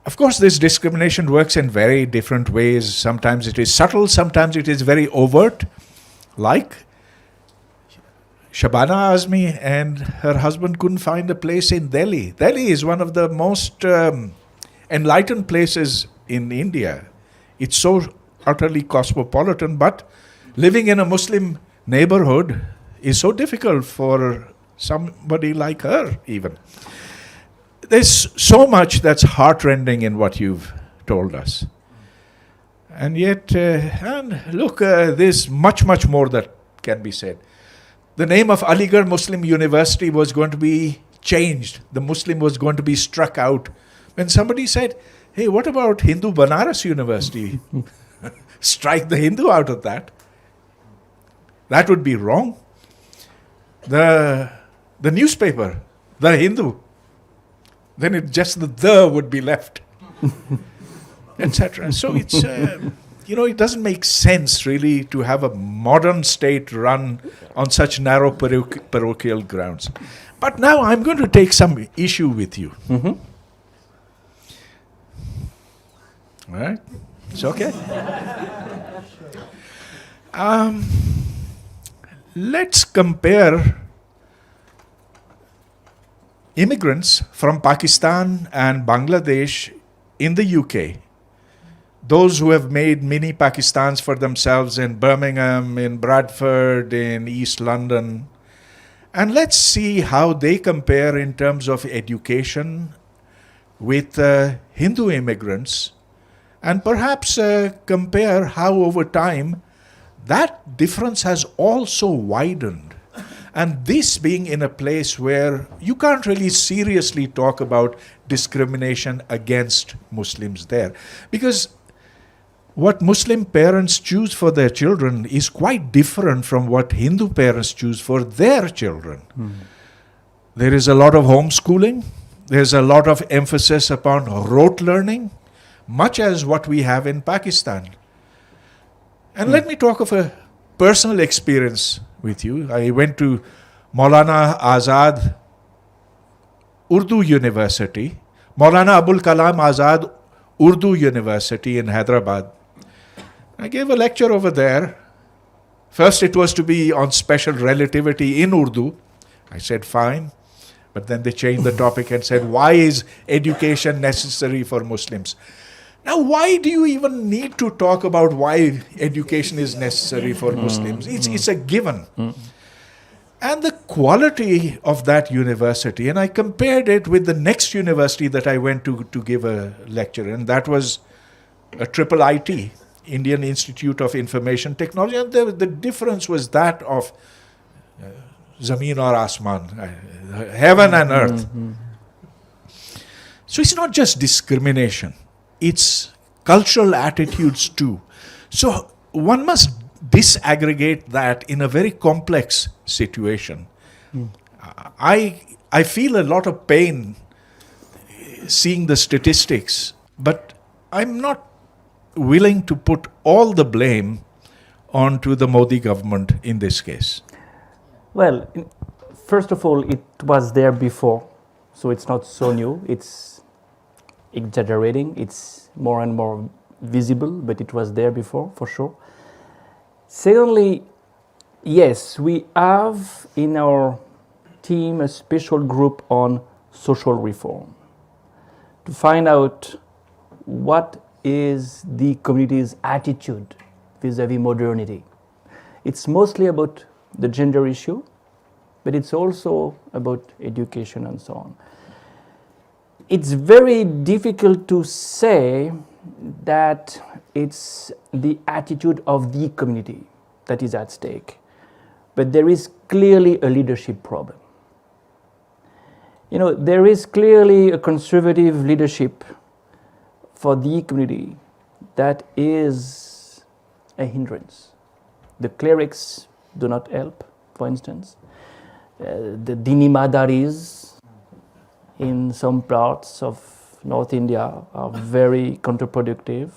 Of course, this discrimination works in very different ways. Sometimes it is subtle, sometimes it is very overt, like Shabana Azmi and her husband couldn't find a place in Delhi. Delhi is one of the most enlightened places in India. It's so utterly cosmopolitan, but living in a Muslim neighborhood is so difficult for somebody like her even. There's so much that's heartrending in what you've told us. And yet, there's much more that can be said. The name of Aligarh Muslim University was going to be changed. The Muslim was going to be struck out. When somebody said, hey, what about Hindu Banaras University? Strike the Hindu out of that. That would be wrong. The newspaper, the Hindu, then it just the would be left, etc. So it's, it doesn't make sense really to have a modern state run on such narrow parochial grounds. But now I'm going to take some issue with you. Mm-hmm. All right? It's okay. Let's compare immigrants from Pakistan and Bangladesh in the UK. Those who have made mini Pakistans for themselves in Birmingham, in Bradford, in East London. And let's see how they compare in terms of education with Hindu immigrants, and perhaps compare how over time that difference has also widened. And this being in a place where you can't really seriously talk about discrimination against Muslims there. Because what Muslim parents choose for their children is quite different from what Hindu parents choose for their children. Mm. There is a lot of homeschooling. There's a lot of emphasis upon rote learning, much as what we have in Pakistan. And let me talk of a personal experience with you. I went to Maulana Azad Urdu University, Maulana Abul Kalam Azad Urdu University in Hyderabad. I gave a lecture over there. First it was to be on special relativity in Urdu. I said fine, but then they changed the topic and said, why is education necessary for Muslims? Now, why do you even need to talk about why education is necessary for Muslims? It's a given. And the quality of that university, and I compared it with the next university that I went to give a lecture, and that was a triple IT, Indian Institute of Information Technology, and the difference was that of Zameen aur Asman, heaven and earth. So it's not just discrimination. It's cultural attitudes too. So one must disaggregate that in a very complex situation. I feel a lot of pain seeing the statistics, but I'm not willing to put all the blame onto the Modi government in this case. Well, first of all, it was there before, so it's not so new. It's exaggerating, it's more and more visible, but it was there before, for sure. Secondly, yes, we have in our team a special group on social reform to find out what is the community's attitude vis-à-vis modernity. It's mostly about the gender issue, but it's also about education and so on. It's very difficult to say that it's the attitude of the community that is at stake, but there is clearly a leadership problem. There is clearly a conservative leadership for the community that is a hindrance. The clerics do not help, for instance. The Dini Madaris in some parts of North India are very counterproductive.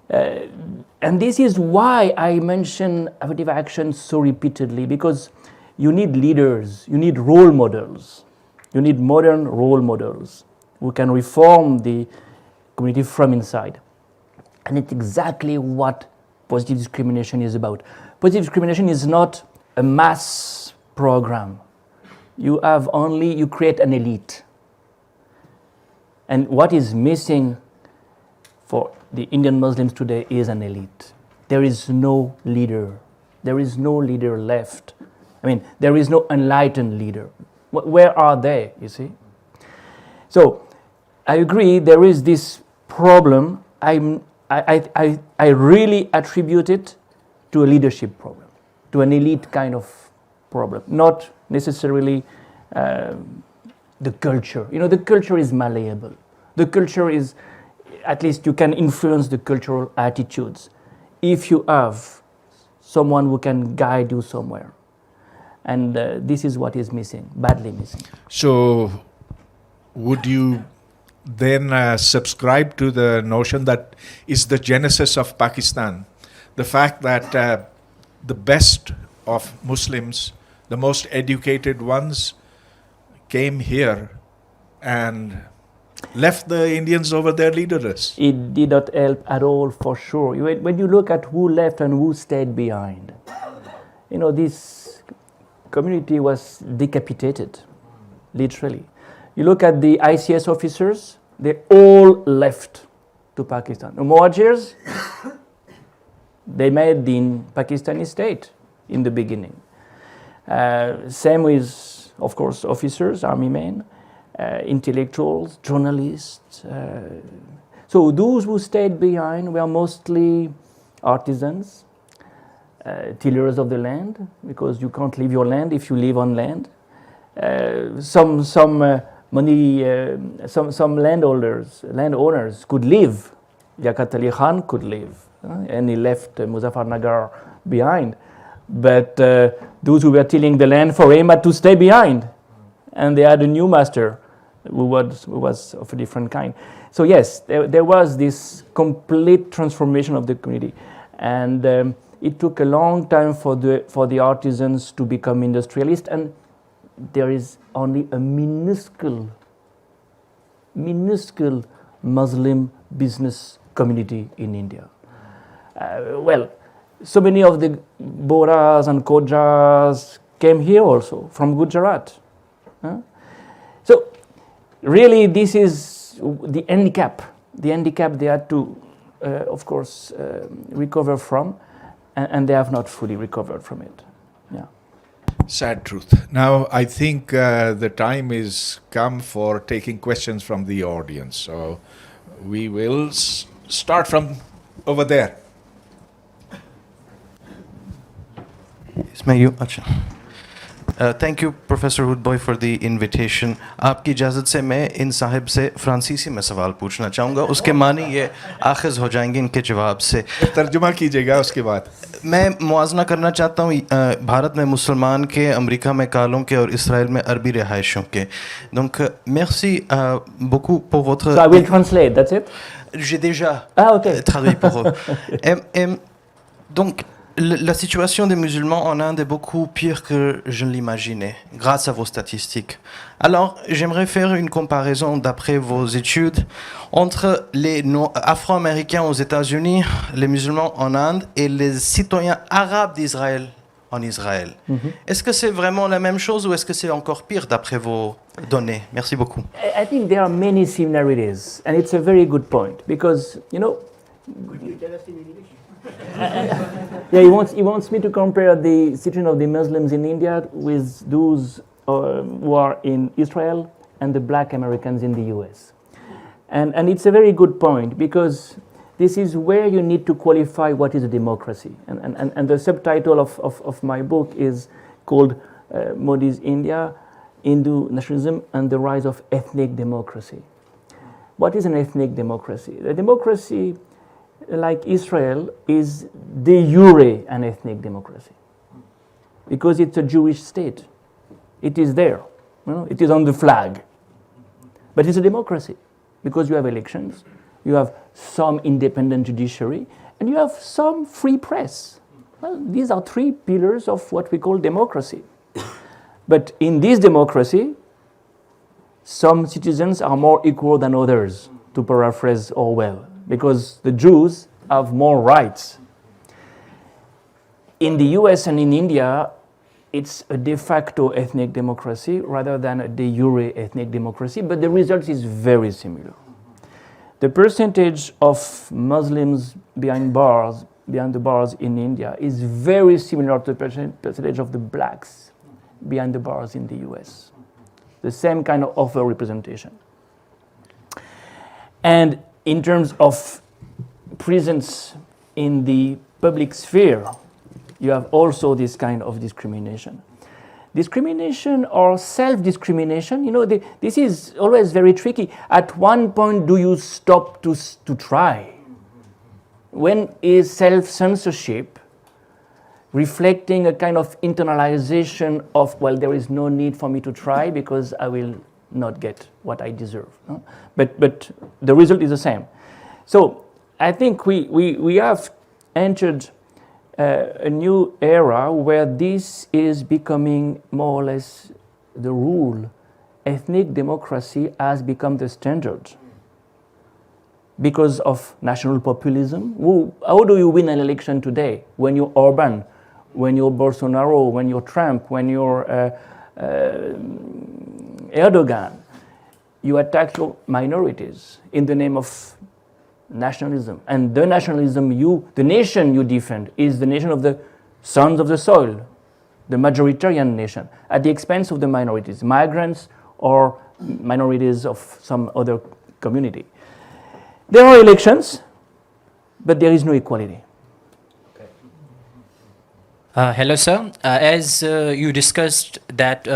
And this is why I mention affirmative action so repeatedly, because you need leaders, you need role models, you need modern role models who can reform the community from inside. And it's exactly what positive discrimination is about. Positive discrimination is not a mass program. You create an elite. And what is missing for the Indian Muslims today is an elite. There is no leader. There is no leader left. I mean, there is no enlightened leader. Where are they, you see? So, I agree, there is this problem. I really attribute it to a leadership problem, to an elite kind of problem, not necessarily the culture. You know, the culture is malleable. The culture is, at least you can influence the cultural attitudes if you have someone who can guide you somewhere. And this is what is missing, badly missing. So, would you then subscribe to the notion that is the genesis of Pakistan? The fact that the best of Muslims, the most educated ones, came here and left the Indians over there leaderless? It did not help at all, for sure. When you look at who left and who stayed behind, you know, this community was decapitated, literally. You look at the ICS officers, they all left to Pakistan. The Muhajirs, they made the Pakistani state in the beginning. Same with, of course, officers, army men, intellectuals, journalists. So those who stayed behind were mostly artisans, tillers of the land, because you can't leave your land if you live on land. Some landowners could live. Liaquat Ali Khan could live, and he left Muzaffarnagar behind. But those who were tilling the land for him had to stay behind, and they had a new master who was of a different kind. So yes, there was this complete transformation of the community, and it took a long time for the artisans to become industrialists, and there is only a minuscule Muslim business community in India. So many of the Bohras and Kodras came here also, from Gujarat. So really this is the handicap they had to, of course, recover from, and they have not fully recovered from it. Yeah. Sad truth. Now, I think the time is come for taking questions from the audience. So we will start from over there. इसमें यूँ अच्छा thank you professor Hoodbhoy for the invitation. आपकी इजाज़त से मैं इन साहिब से फ्रांसीसी में सवाल पूछना चाहूँगा. उसके मानी ये आखिज़ हो जाएंगे इनके जवाब से. तर्जुमा कीजिएगा उसके बाद. मैं मुआजना करना चाहता हूँ भारत में मुसलमान के, अमेरिका में कालों के और इसराइल में अरबी रिहायशों के. Donc merci beaucoup pour votre... So I will translate, that's it? J'ai déjà okay. traduit pour eux. Donc la situation des musulmans en Inde est beaucoup pire que je ne l'imaginais, grâce à vos statistiques. Alors, j'aimerais faire une comparaison, d'après vos études, entre les Afro-Américains aux États-Unis, les musulmans en Inde et les citoyens arabes d'Israël en Israël. Est-ce que c'est vraiment la même chose ou est-ce que c'est encore pire, d'après vos données? Merci beaucoup. I think there are many similarities, and it's a very good point, because, you know... Could you tell us in English? Yeah, he wants me to compare the situation of the Muslims in India with those who are in Israel and the black Americans in the US. And it's a very good point, because this is where you need to qualify what is a democracy. And the subtitle of my book is called Modi's India, Hindu Nationalism and the Rise of Ethnic Democracy. What is an ethnic democracy? A democracy like Israel is de jure an ethnic democracy, because it's a Jewish state. It is there, you know, it is on the flag, but it's a democracy. because you have elections, you have some independent judiciary, and you have some free press. Well, these are three pillars of what we call democracy. But in this democracy, some citizens are more equal than others, to paraphrase Orwell, because the Jews have more rights. In the US and in India, it's a de facto ethnic democracy rather than a de jure ethnic democracy, but the result is very similar. The percentage of Muslims behind the bars in India is very similar to the percentage of the blacks behind the bars in the US. The same kind of overrepresentation. And in terms of presence in the public sphere, you have also this kind of discrimination. Discrimination or self-discrimination, this is always very tricky. At one point, do you stop to try? When is self-censorship reflecting a kind of internalization of, well, there is no need for me to try because I will not get what I deserve. No? But the result is the same. So I think we have entered a new era where this is becoming more or less the rule. Ethnic democracy has become the standard because of national populism. How do you win an election today? When you're Orban, when you're Bolsonaro, when you're Trump, when you're Erdogan, you attack your minorities in the name of nationalism. And the nationalism the nation you defend is the nation of the sons of the soil, the majoritarian nation, at the expense of the minorities, migrants or minorities of some other community. There are elections, but there is no equality. Hello, sir. As you discussed that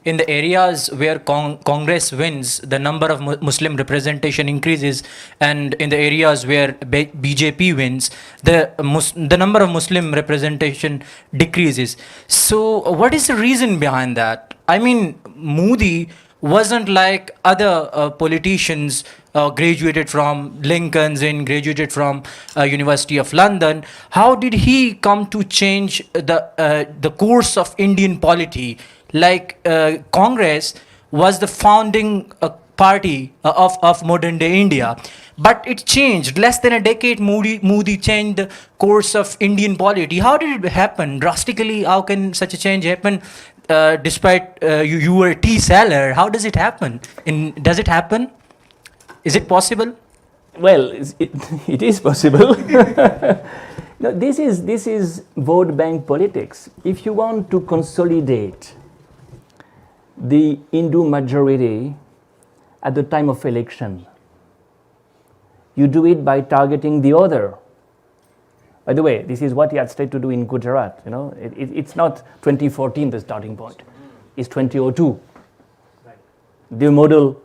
in the areas where Congress wins, the number of Muslim representation increases, and in the areas where BJP wins, the number of Muslim representation decreases. So what is the reason behind that? I mean, Modi wasn't like other politicians graduated from Lincoln's Inn, graduated from University of London. How did he come to change the course of Indian polity? Like Congress was the founding party of modern day India, but it changed. Less than a decade, Modi changed the course of Indian polity. How did it happen drastically? How can such a change happen? Despite you were a tea seller, how does it happen? Does it happen? Is it possible? Well, it is possible. No, this is vote bank politics. If you want to consolidate the Hindu majority at the time of election, you do it by targeting the other. By the way, this is what he had started to do in Gujarat. It's not 2014 the starting point. It's 2002. Right. The model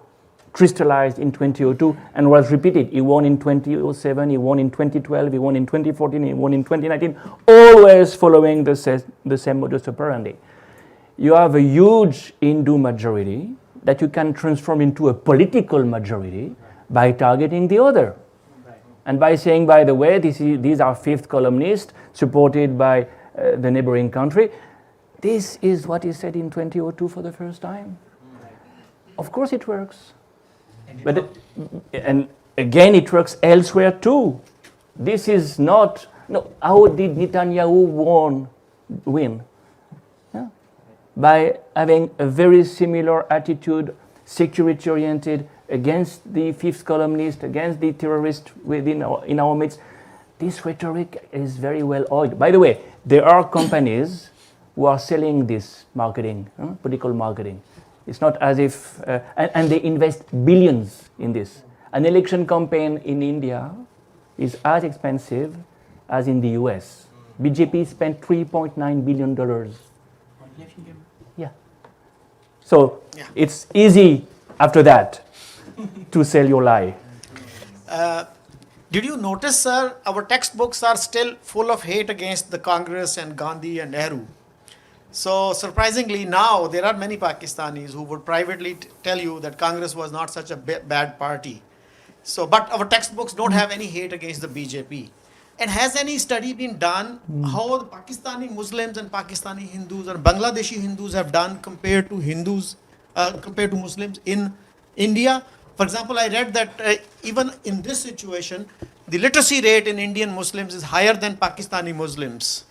crystallized in 2002 and was repeated. He won in 2007, he won in 2012, he won in 2014, he won in 2019, always following the same modus operandi. You have a huge Hindu majority that you can transform into a political majority by targeting the other. And by saying, by the way, these are fifth columnists supported by the neighboring country. This is what he said in 2002 for the first time. Of course it works. And again, it works elsewhere too. This is not, how did Netanyahu win? Yeah. By having a very similar attitude, security-oriented, against the fifth columnist, against the terrorist in our midst. This rhetoric is very well oiled. By the way, there are companies who are selling this marketing, political marketing. It's not as if, and they invest billions in this. An election campaign in India is as expensive as in the US. BJP spent $3.9 billion. Yeah. So it's easy after that to sell your lie. Did you notice, sir, our textbooks are still full of hate against the Congress and Gandhi and Nehru. So surprisingly now, there are many Pakistanis who would privately tell you that Congress was not such a bad party. So, but our textbooks don't have any hate against the BJP. And has any study been done how the Pakistani Muslims and Pakistani Hindus or Bangladeshi Hindus have done compared to Hindus, compared to Muslims in India? For example, I read that even in this situation, the literacy rate in Indian Muslims is higher than Pakistani Muslims.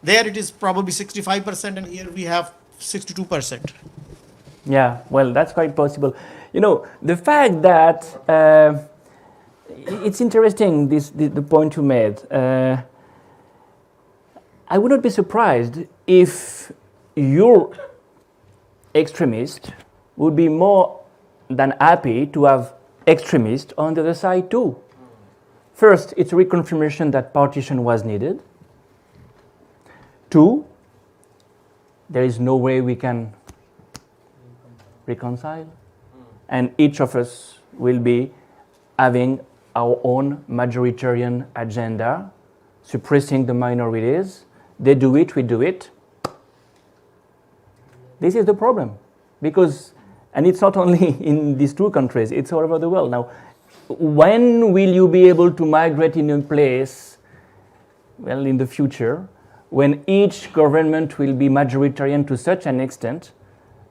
There it is probably 65%, and here we have 62%. Yeah, well, that's quite possible. You know, the fact that it's interesting, the point you made. I would not be surprised if your extremist would be more than happy to have extremists on the other side too. First, it's a reconfirmation that partition was needed. Two, there is no way we can reconcile. And each of us will be having our own majoritarian agenda, suppressing the minorities. They do it, we do it. This is the problem. Because, and it's not only in these two countries, it's all over the world. Now, when will you be able to migrate in a place, well, in the future, when each government will be majoritarian to such an extent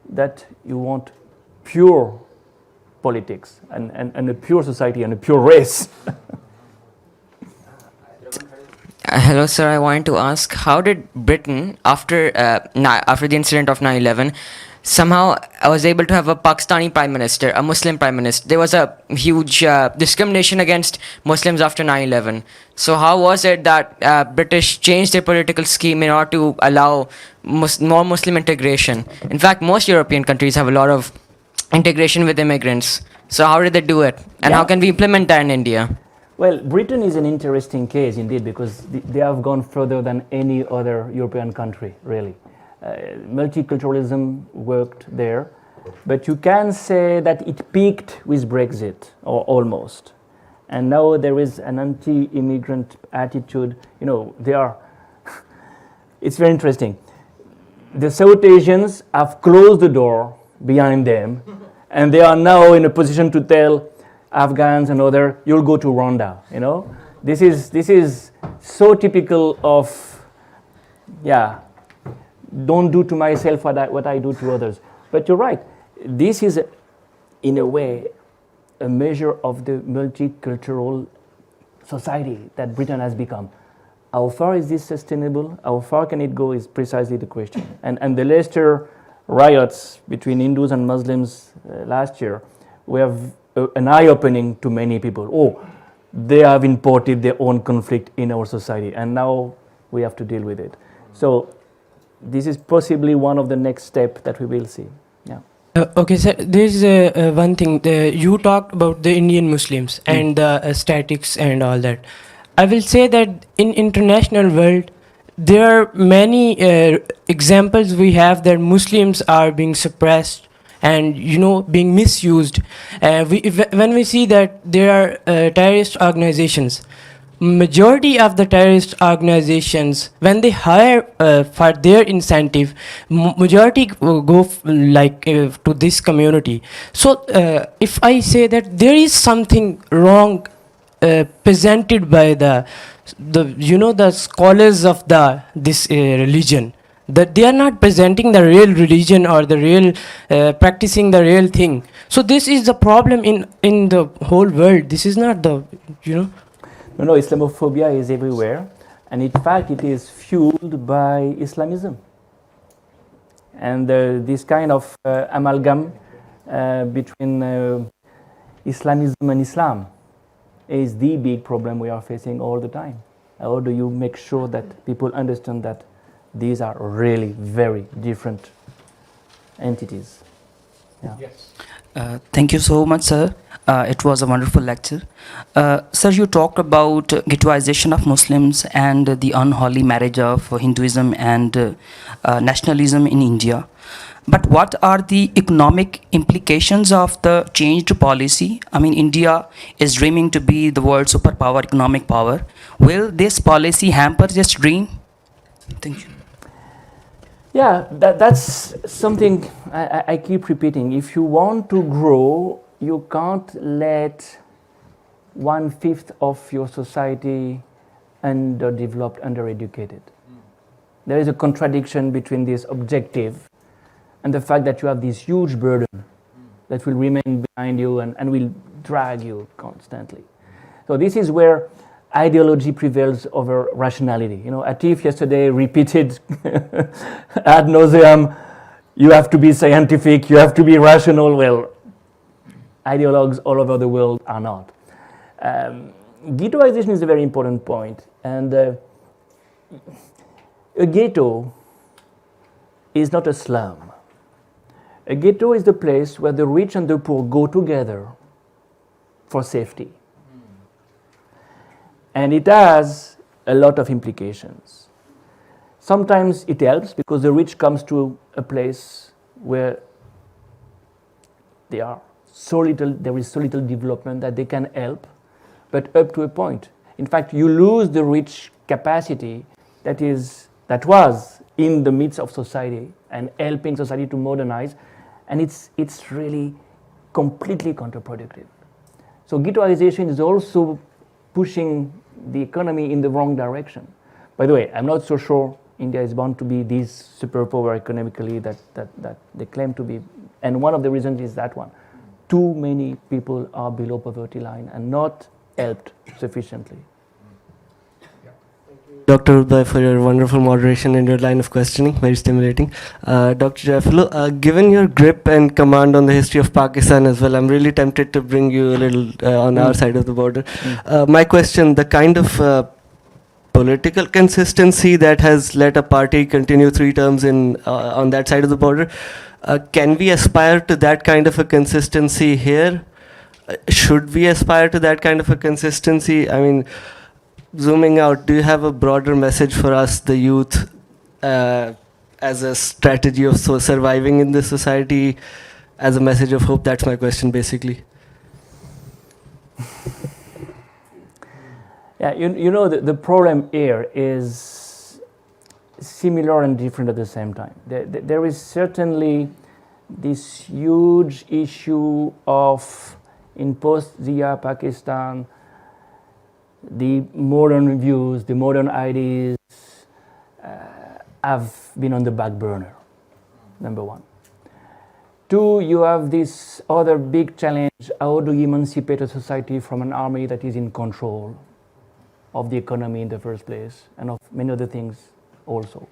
that you want pure politics and a pure society and a pure race? Hello, sir. I wanted to ask, how did Britain, after the incident of 9/11, somehow was able to have a Pakistani prime minister, a Muslim prime minister? There was a huge discrimination against Muslims after 9/11. So how was it that British changed their political scheme in order to allow more Muslim integration? In fact, most European countries have a lot of integration with immigrants. So how did they do it? And how can we implement that in India? Well, Britain is an interesting case indeed, because they have gone further than any other European country, really. Multiculturalism worked there, but you can say that it peaked with Brexit, or almost. And now there is an anti-immigrant attitude. You know, they are, it's very interesting. The South Asians have closed the door behind them, and they are now in a position to tell Afghans and other, you'll go to Rwanda, you know. This is so typical of, yeah, don't do to myself what I do to others. But you're right, this is, in a way, a measure of the multicultural society that Britain has become. How far is this sustainable? How far can it go is precisely the question. And the Leicester riots between Hindus and Muslims last year were an eye-opening to many people. Oh, they have imported their own conflict in our society, and now we have to deal with it. So this is possibly one of the next steps that we will see. Yeah. Okay, sir, there's one thing. You talked about the Indian Muslims and the statics and all that. I will say that in international world, there are many examples we have that Muslims are being suppressed and, you know, being misused. When we see that there are terrorist organizations, majority of the terrorist organizations, when they hire for their incentive, majority go to this community. So if I say that there is something wrong presented by the scholars of this religion, that they are not presenting the real religion or the real practicing the real thing. So this is the problem in the whole world. This is not the, you know. No, Islamophobia is everywhere, and in fact it is fueled by Islamism. And this kind of amalgam between Islamism and Islam is the big problem we are facing all the time. How do you make sure that people understand that these are really very different entities? Yeah. Yes. Thank you so much, sir. It was a wonderful lecture. Sir, you talked about ghettoization of Muslims and the unholy marriage of Hinduism and nationalism in India. But what are the economic implications of the changed policy? I mean, India is dreaming to be the world superpower, economic power. Will this policy hamper this dream? Thank you. Yeah, that's something I keep repeating. If you want to grow, you can't let 1/5 of your society underdeveloped, undereducated. There is a contradiction between this objective and the fact that you have this huge burden that will remain behind you and will drag you constantly. So this is where ideology prevails over rationality. You know, Atif yesterday repeated ad nauseum, you have to be scientific, you have to be rational. Well, ideologues all over the world are not. Ghettoization is a very important point. And a ghetto is not a slum. A ghetto is the place where the rich and the poor go together for safety. And it has a lot of implications. Sometimes it helps because the rich comes to a place where there is so little development that they can help, but up to a point. In fact, you lose the rich capacity that was in the midst of society and helping society to modernize, and it's really completely counterproductive. So ghettoization is also pushing the economy in the wrong direction. By the way, I'm not so sure India is bound to be this superpower economically that they claim to be, and one of the reasons is that one. Too many people are below poverty line and not helped sufficiently. Dr. Hoodbhoy, for your wonderful moderation and your line of questioning, very stimulating. Dr. Jaffrelot, given your grip and command on the history of Pakistan as well, I'm really tempted to bring you a little on our side of the border. My question, the kind of political consistency that has let a party continue 3 terms on that side of the border, can we aspire to that kind of a consistency here? Should we aspire to that kind of a consistency? I mean, zooming out, do you have a broader message for us, the youth, as a strategy of surviving in this society, as a message of hope? That's my question, basically. Yeah, you know, the problem here is similar and different at the same time. There is certainly this huge issue of, in post-Zia Pakistan, the modern views, the modern ideas have been on the back burner, number one. 2, you have this other big challenge, how do you emancipate a society from an army that is in control of the economy in the first place, and of many other things also.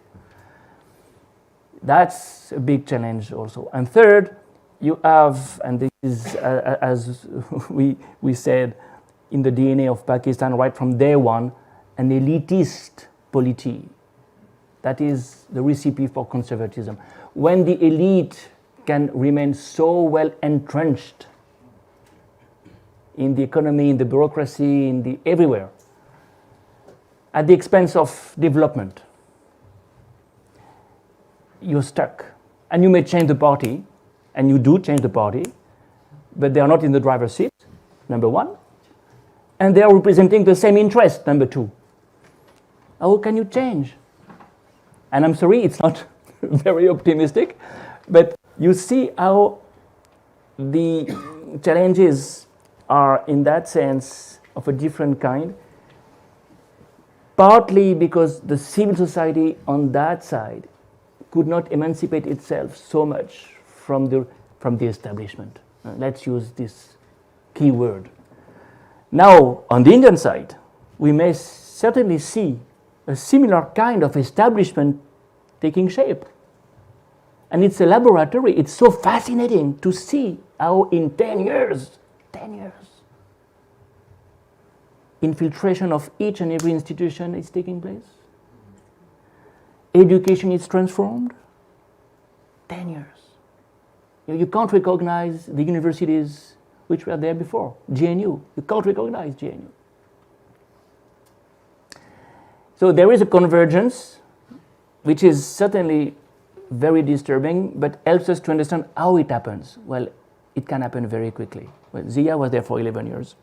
That's a big challenge also. And 3rd, you have, and this is, as we said, in the DNA of Pakistan right from day one, an elitist polity. That is the recipe for conservatism. When the elite can remain so well entrenched in the economy, in the bureaucracy, everywhere, at the expense of development, you're stuck. And you may change the party, and you do change the party, but they are not in the driver's seat, number one. And they are representing the same interest, number 2. How can you change? And I'm sorry, it's not very optimistic, but you see how the challenges are, in that sense, of a different kind, partly because the civil society on that side could not emancipate itself so much from the establishment. Let's use this key word. Now, on the Indian side, we may certainly see a similar kind of establishment taking shape. And it's a laboratory. It's so fascinating to see how in 10 years, infiltration of each and every institution is taking place. Education is transformed. 10 years. You can't recognize the universities which were there before. GNU. You can't recognize GNU. So there is a convergence, which is certainly very disturbing, but helps us to understand how it happens. Well, it can happen very quickly. Well, Zia was there for 11 years.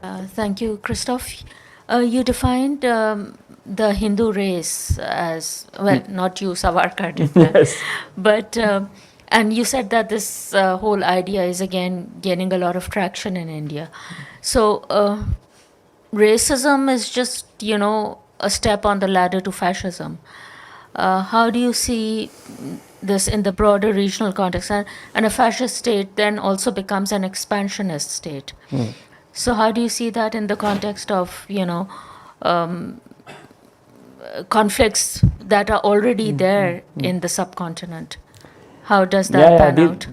Thank you, Christophe. You defined the Hindu race as, well, not you, Savarkar did that. Yes. But And you said that this whole idea is again gaining a lot of traction in India. So racism is just, a step on the ladder to fascism. How do you see this in the broader regional context? And a fascist state then also becomes an expansionist state. So how do you see that in the context of, conflicts that are already there in the subcontinent? How does that pan out?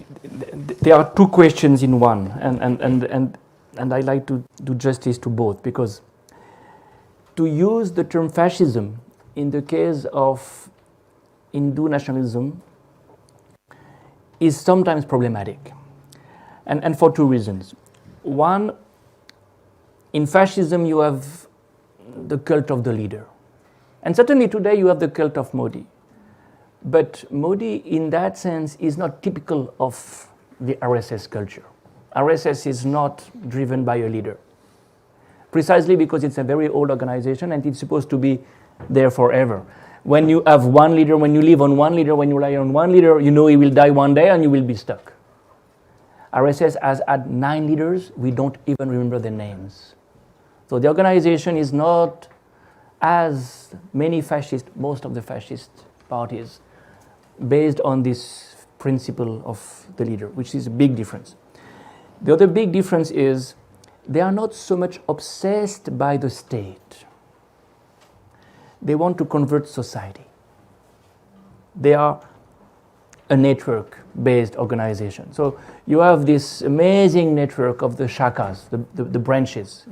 There are two questions in one, and I like to do justice to both, because to use the term fascism in the case of Hindu nationalism is sometimes problematic, and for two reasons. One, in fascism you have the cult of the leader, and certainly today you have the cult of Modi. But Modi, in that sense, is not typical of the RSS culture. RSS is not driven by a leader, precisely because it's a very old organization and it's supposed to be there forever. When you have one leader, when you live on one leader, when you rely on one leader, you know he will die one day and you will be stuck. RSS has had 9 leaders, we don't even remember their names. So the organization is not as many fascist, most of the fascist parties, based on this principle of the leader, which is a big difference. The other big difference is they are not so much obsessed by the state. They want to convert society. They are a network-based organization. So you have this amazing network of the shakas, the branches,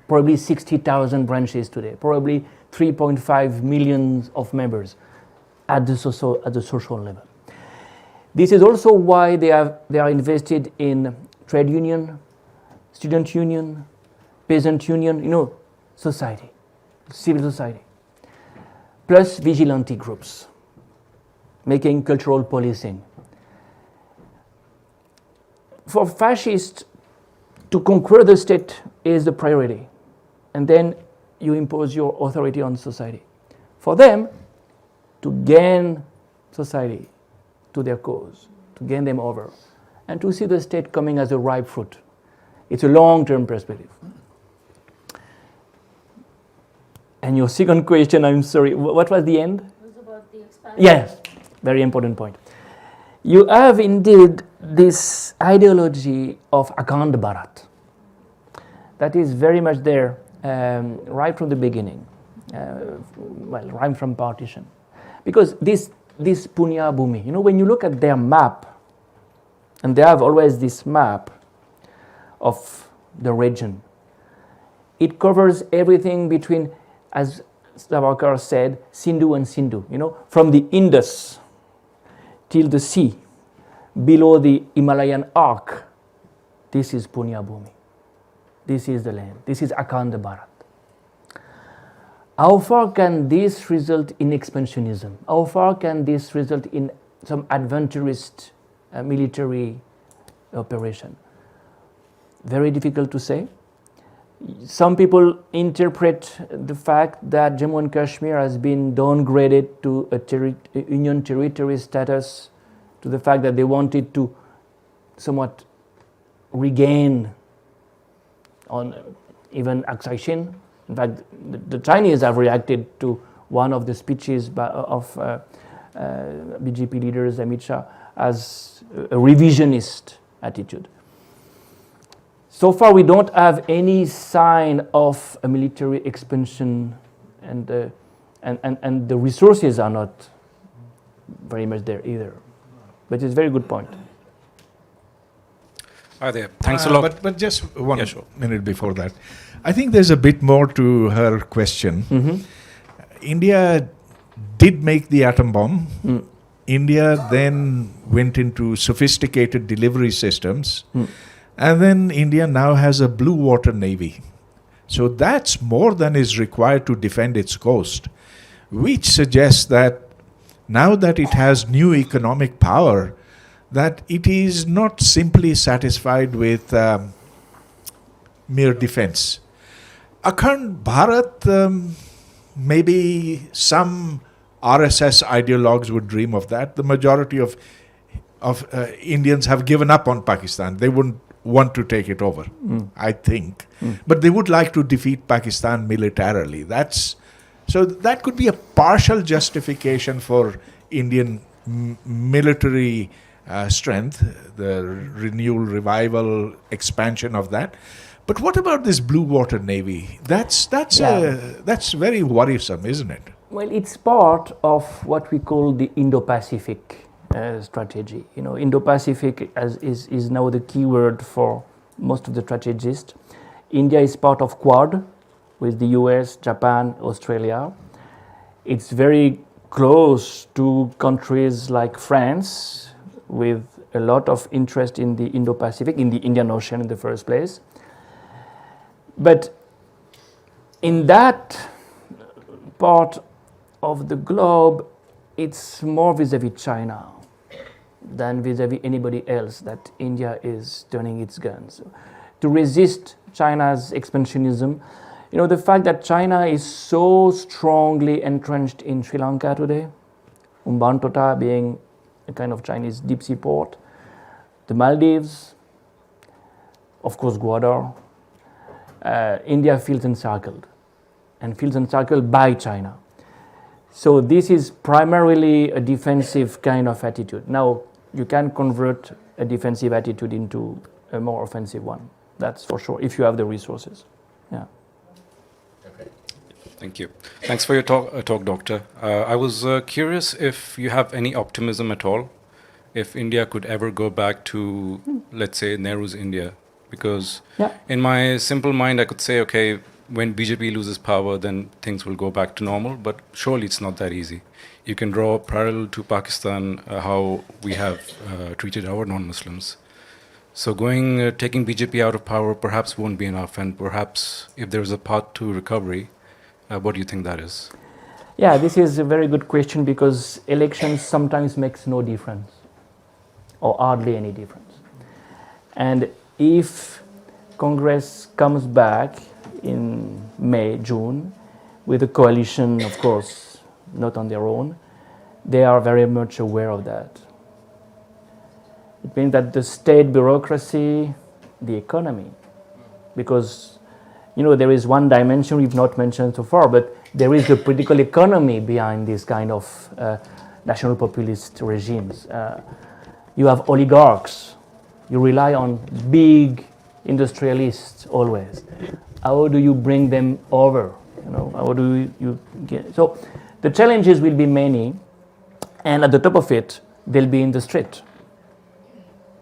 probably 60,000 branches today, probably 3.5 million of members at the social level. This is also why they are invested in trade union, student union, peasant union, society, civil society, plus vigilante groups, making cultural policing. For fascists, to conquer the state is the priority, and then you impose your authority on society. For them, to gain society to their cause, to gain them over, and to see the state coming as a ripe fruit. It's a long-term perspective. And your second question, I'm sorry, what was the end? It was about the expansion. Yes, very important point. You have indeed this ideology of Akhand Bharat that is very much there right from the beginning, right from partition. Because this Punya Bhumi, when you look at their map, and they have always this map of the region, it covers everything between, as Savarkar said, Sindhu and Sindhu, from the Indus till the sea, below the Himalayan arc. This is Punya Bhumi. This is the land. This is Akhand Bharat. How far can this result in expansionism? How far can this result in some adventurous military operation? Very difficult to say. Some people interpret the fact that Jammu and Kashmir has been downgraded to a union territory status, to the fact that they wanted to somewhat regain on even Aksai. In fact, the Chinese have reacted to one of the speeches of BJP leaders, Amit Shah, as a revisionist attitude. So far, we don't have any sign of a military expansion, and the resources are not very much there either. But it's a very good point. Hi there. Thanks a lot. But just one minute before that. I think there's a bit more to her question. Mm-hmm. India did make the atom bomb. India then went into sophisticated delivery systems. And then India now has a blue water navy. So that's more than is required to defend its coast, which suggests that now that it has new economic power, that it is not simply satisfied with mere defense. Akhand Bharat, maybe some RSS ideologues would dream of that. The majority of of Indians have given up on Pakistan. They wouldn't want to take it over, I think. But they would like to defeat Pakistan militarily. So that could be a partial justification for Indian military strength, the renewal, revival, expansion of that. But what about this Blue Water Navy? That's very worrisome, isn't it? Well, it's part of what we call the Indo-Pacific strategy. You know, Indo-Pacific is now the key word for most of the strategists. India is part of Quad with the US, Japan, Australia. It's very close to countries like France with a lot of interest in the Indo-Pacific, in the Indian Ocean in the first place. But in that part of the globe, it's more vis-à-vis China than vis-à-vis anybody else that India is turning its guns. To resist China's expansionism, you know, the fact that China is so strongly entrenched in Sri Lanka today, Hambantota being a kind of Chinese deep sea port, the Maldives, of course Gwadar, India feels encircled by China. So this is primarily a defensive kind of attitude. Now, you can convert a defensive attitude into a more offensive one. That's for sure, if you have the resources. Yeah. Thank you. Thanks for your talk, Doctor. I was curious if you have any optimism at all, if India could ever go back to, let's say, Nehru's India. Because in my simple mind, I could say, okay, when BJP loses power, then things will go back to normal. But surely it's not that easy. You can draw a parallel to Pakistan, how we have treated our non-Muslims. So taking BJP out of power perhaps won't be enough. And perhaps if there's a path to recovery, what do you think that is? Yeah, this is a very good question because elections sometimes makes no difference or hardly any difference. And if Congress comes back in May, June, with a coalition, of course, not on their own, they are very much aware of that. It means that the state bureaucracy, the economy, because, you know, there is one dimension we've not mentioned so far, but there is the political economy behind this kind of national populist regimes. You have oligarchs. You rely on big industrialists always. How do you bring them over? You know, how do you get? So the challenges will be many, and at the top of it, they'll be in the street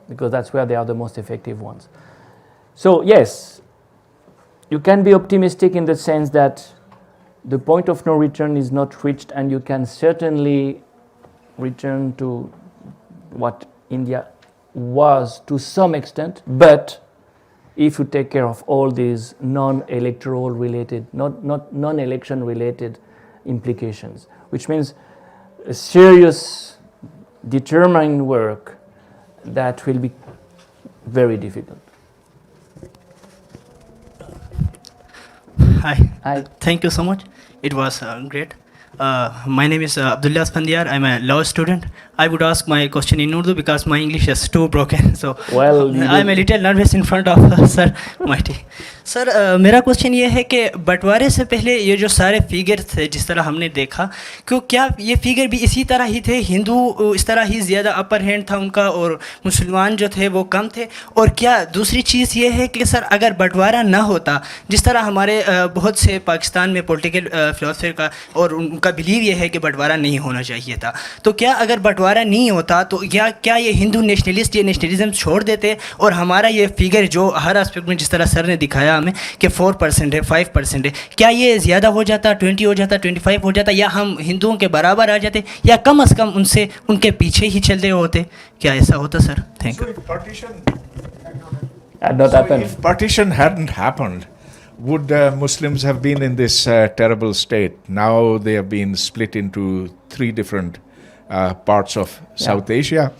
because that's where they are the most effective ones. So yes, you can be optimistic in the sense that the point of no return is not reached, and you can certainly return to what India was to some extent, but if you take care of all these non-electoral related, not non-election related implications, which means a serious, determined work that will be very difficult. Hi. Thank you so much. It was great. My name is Abdullah Asfandiar. I'm a law student. I would ask my question in Urdu because my English is too broken. So I'm a little nervous in front of Sir Mighty. Sir मेरा question ये है कि बंटवारे से पहले ये जो सारे फिगर थे जिस तरह हमने देखा क्यों क्या ये फिगर भी इसी तरह ही थे, हिंदू इस तरह ही ज़्यादा अपर हैंड था उनका और मुसलमान जो थे वो कम थे, और क्या दूसरी चीज़ ये है कि सर अगर बंटवारा ना होता जिस तरह हमारे बहुत से पाकिस्तान में पॉलिटिकल फिलोसफर का और उनका बिलीव ये है कि बंटवारा नहीं होना चाहिए था, तो क्या अगर बंटवारा नहीं होता तो क्या ये हिंदू नेशनलिस्ट ये नेशनलिज्म छोड़ देते और हमारा ये फिगर जो हर एस्पेक्ट में जिस तरह सर ने दिखाया हमें कि 4% है 5% है, क्या ये ज़्यादा हो जाता, 20 हो जाता, 25 हो जाता, या हम हिंदुओं के बराबर आ जाते, या कम अज़ कम उनसे उनके पीछे ही चलते होते, क्या ऐसा होता sir? Thank you. If partition hadn't happened, would Muslims have been in this terrible state? Now they have been split into 3 different parts of South Asia.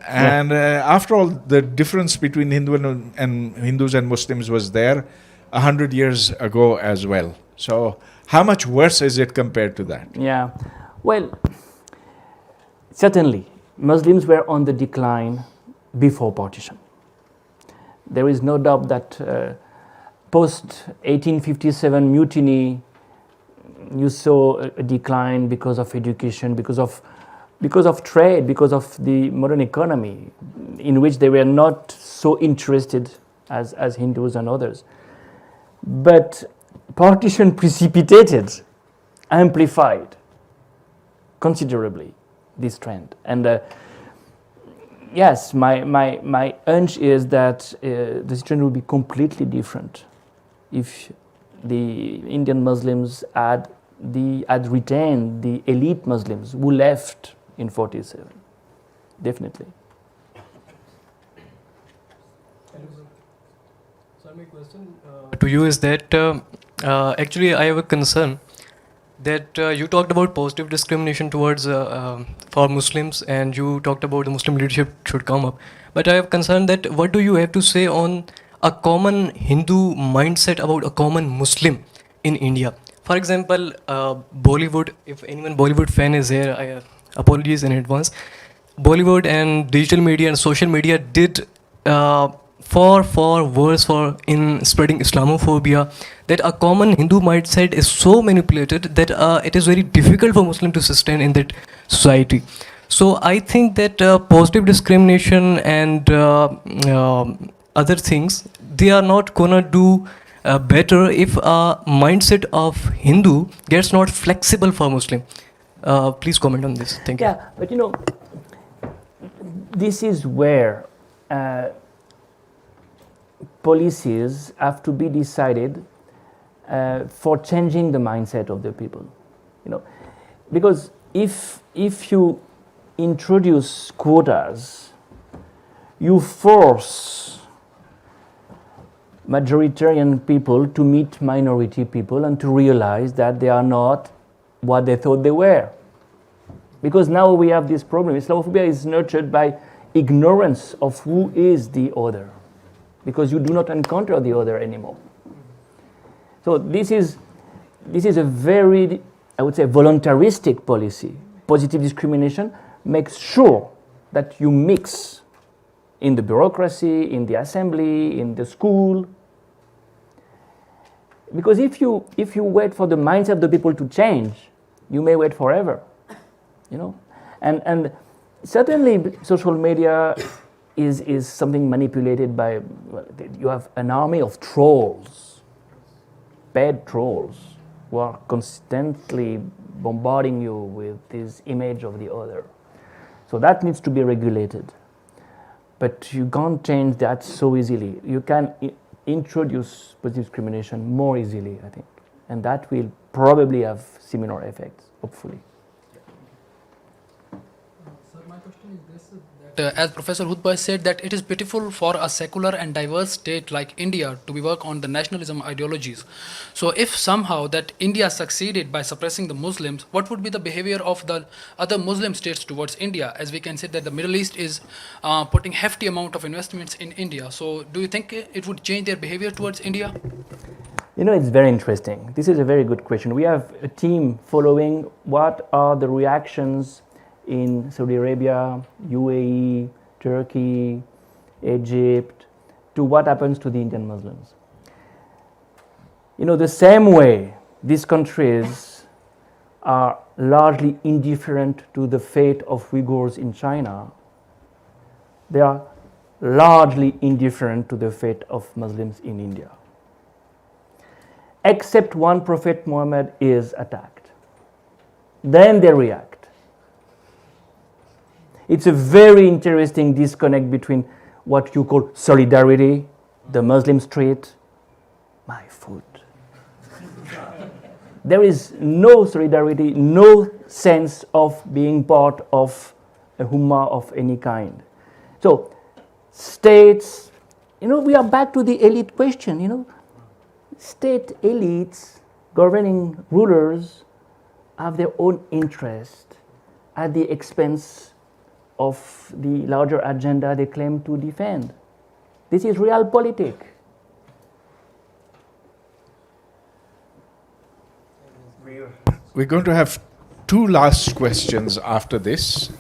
And after all, the difference between Hindus and Muslims was there 100 years ago as well. So how much worse is it compared to that? Yeah, well, certainly Muslims were on the decline before partition. There is no doubt that post 1857 mutiny, you saw a decline because of education, because of trade, because of the modern economy, in which they were not so interested as Hindus and others. But partition precipitated, amplified considerably this trend. And yes, my hunch is that this trend will be completely different if the Indian Muslims had retained the elite Muslims who left in 47. Definitely. So my question to you is that actually I have a concern that you talked about positive discrimination towards for Muslims, and you talked about the Muslim leadership should come up. But I have concern that what do you have to say on a common Hindu mindset about a common Muslim in India? For example, Bollywood, if anyone Bollywood fan is here, I apologies in advance. Bollywood and digital media and social media did far worse in spreading Islamophobia, that a common Hindu mindset is so manipulated that it is very difficult for Muslim to sustain in that society. So I think that positive discrimination and other things, they are not gonna do better if a mindset of Hindu gets not flexible for Muslim. Please comment on this. Thank you. Yeah, but this is where policies have to be decided for changing the mindset of the people. Because if you introduce quotas, you force majoritarian people to meet minority people and to realize that they are not what they thought they were. Because now we have this problem. Islamophobia is nurtured by ignorance of who is the other, because you do not encounter the other anymore. So this is a very, I would say, voluntaristic policy. Positive discrimination makes sure that you mix in the bureaucracy, in the assembly, in the school. Because if you wait for the mindset of the people to change, you may wait forever. And certainly social media is something manipulated by, you have an army of trolls, paid trolls, who are constantly bombarding you with this image of the other. So that needs to be regulated. But you can't change that so easily. You can introduce positive discrimination more easily, I think. And that will probably have similar effects, hopefully. As Professor Hoodbhoy said, that it is pitiful for a secular and diverse state like India to be work on the nationalism ideologies. So if somehow that India succeeded by suppressing the Muslims, what would be the behavior of the other Muslim states towards India? As we can say that the Middle East is putting hefty amount of investments in India. So do you think it would change their behavior towards India? It's very interesting. This is a very good question. We have a team following what are the reactions in Saudi Arabia, UAE, Turkey, Egypt, to what happens to the Indian Muslims. The same way these countries are largely indifferent to the fate of Uyghurs in China, they are largely indifferent to the fate of Muslims in India. Except one Prophet Muhammad is attacked. Then they react. It's a very interesting disconnect between what you call solidarity, the Muslim street, my food. There is no solidarity, no sense of being part of a ummah of any kind. So, states, we are back to the elite question, State elites, governing rulers, have their own interest at the expense of the larger agenda they claim to defend. This is realpolitik. We're going to have two last questions after this.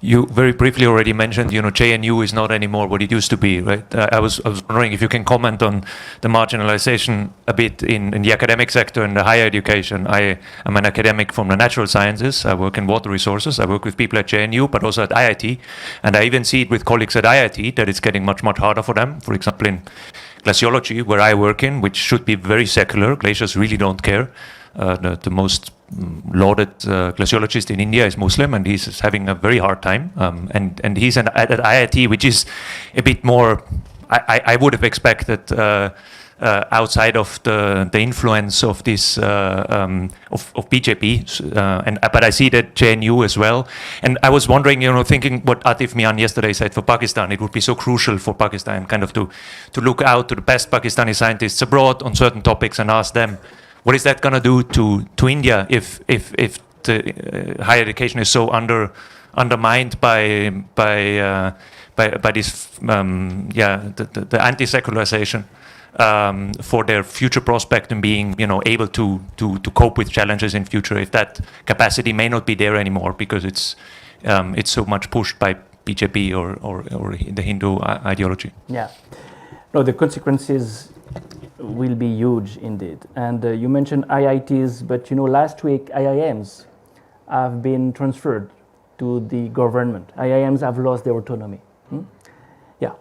You very briefly already mentioned, JNU is not anymore what it used to be, right? I was wondering if you can comment on the marginalization a bit in the academic sector and the higher education. I am an academic from the natural sciences. I work in water resources. I work with people at JNU, but also at IIT. And I even see it with colleagues at IIT that it's getting much, much harder for them. For example, in glaciology, where I work in, which should be very secular, glaciers really don't care. The most lauded glaciologist in India is Muslim, and he's having a very hard time. And he's at IIT, which is a bit more. I would have expected outside of the influence of this of BJP, but I see that JNU as well. And I was wondering, thinking what Atif Mian yesterday said for Pakistan, it would be so crucial for Pakistan kind of to look out to the best Pakistani scientists abroad on certain topics and ask them, what is that going to do to India if the higher education is so undermined by this the anti-secularization for their future prospect and being able to cope with challenges in future, if that capacity may not be there anymore because it's so much pushed by BJP or the Hindu ideology. Yeah, no, the consequences will be huge indeed. And you mentioned IITs, but last week IIMs have been transferred to the government. IIMs have lost their autonomy. Yeah,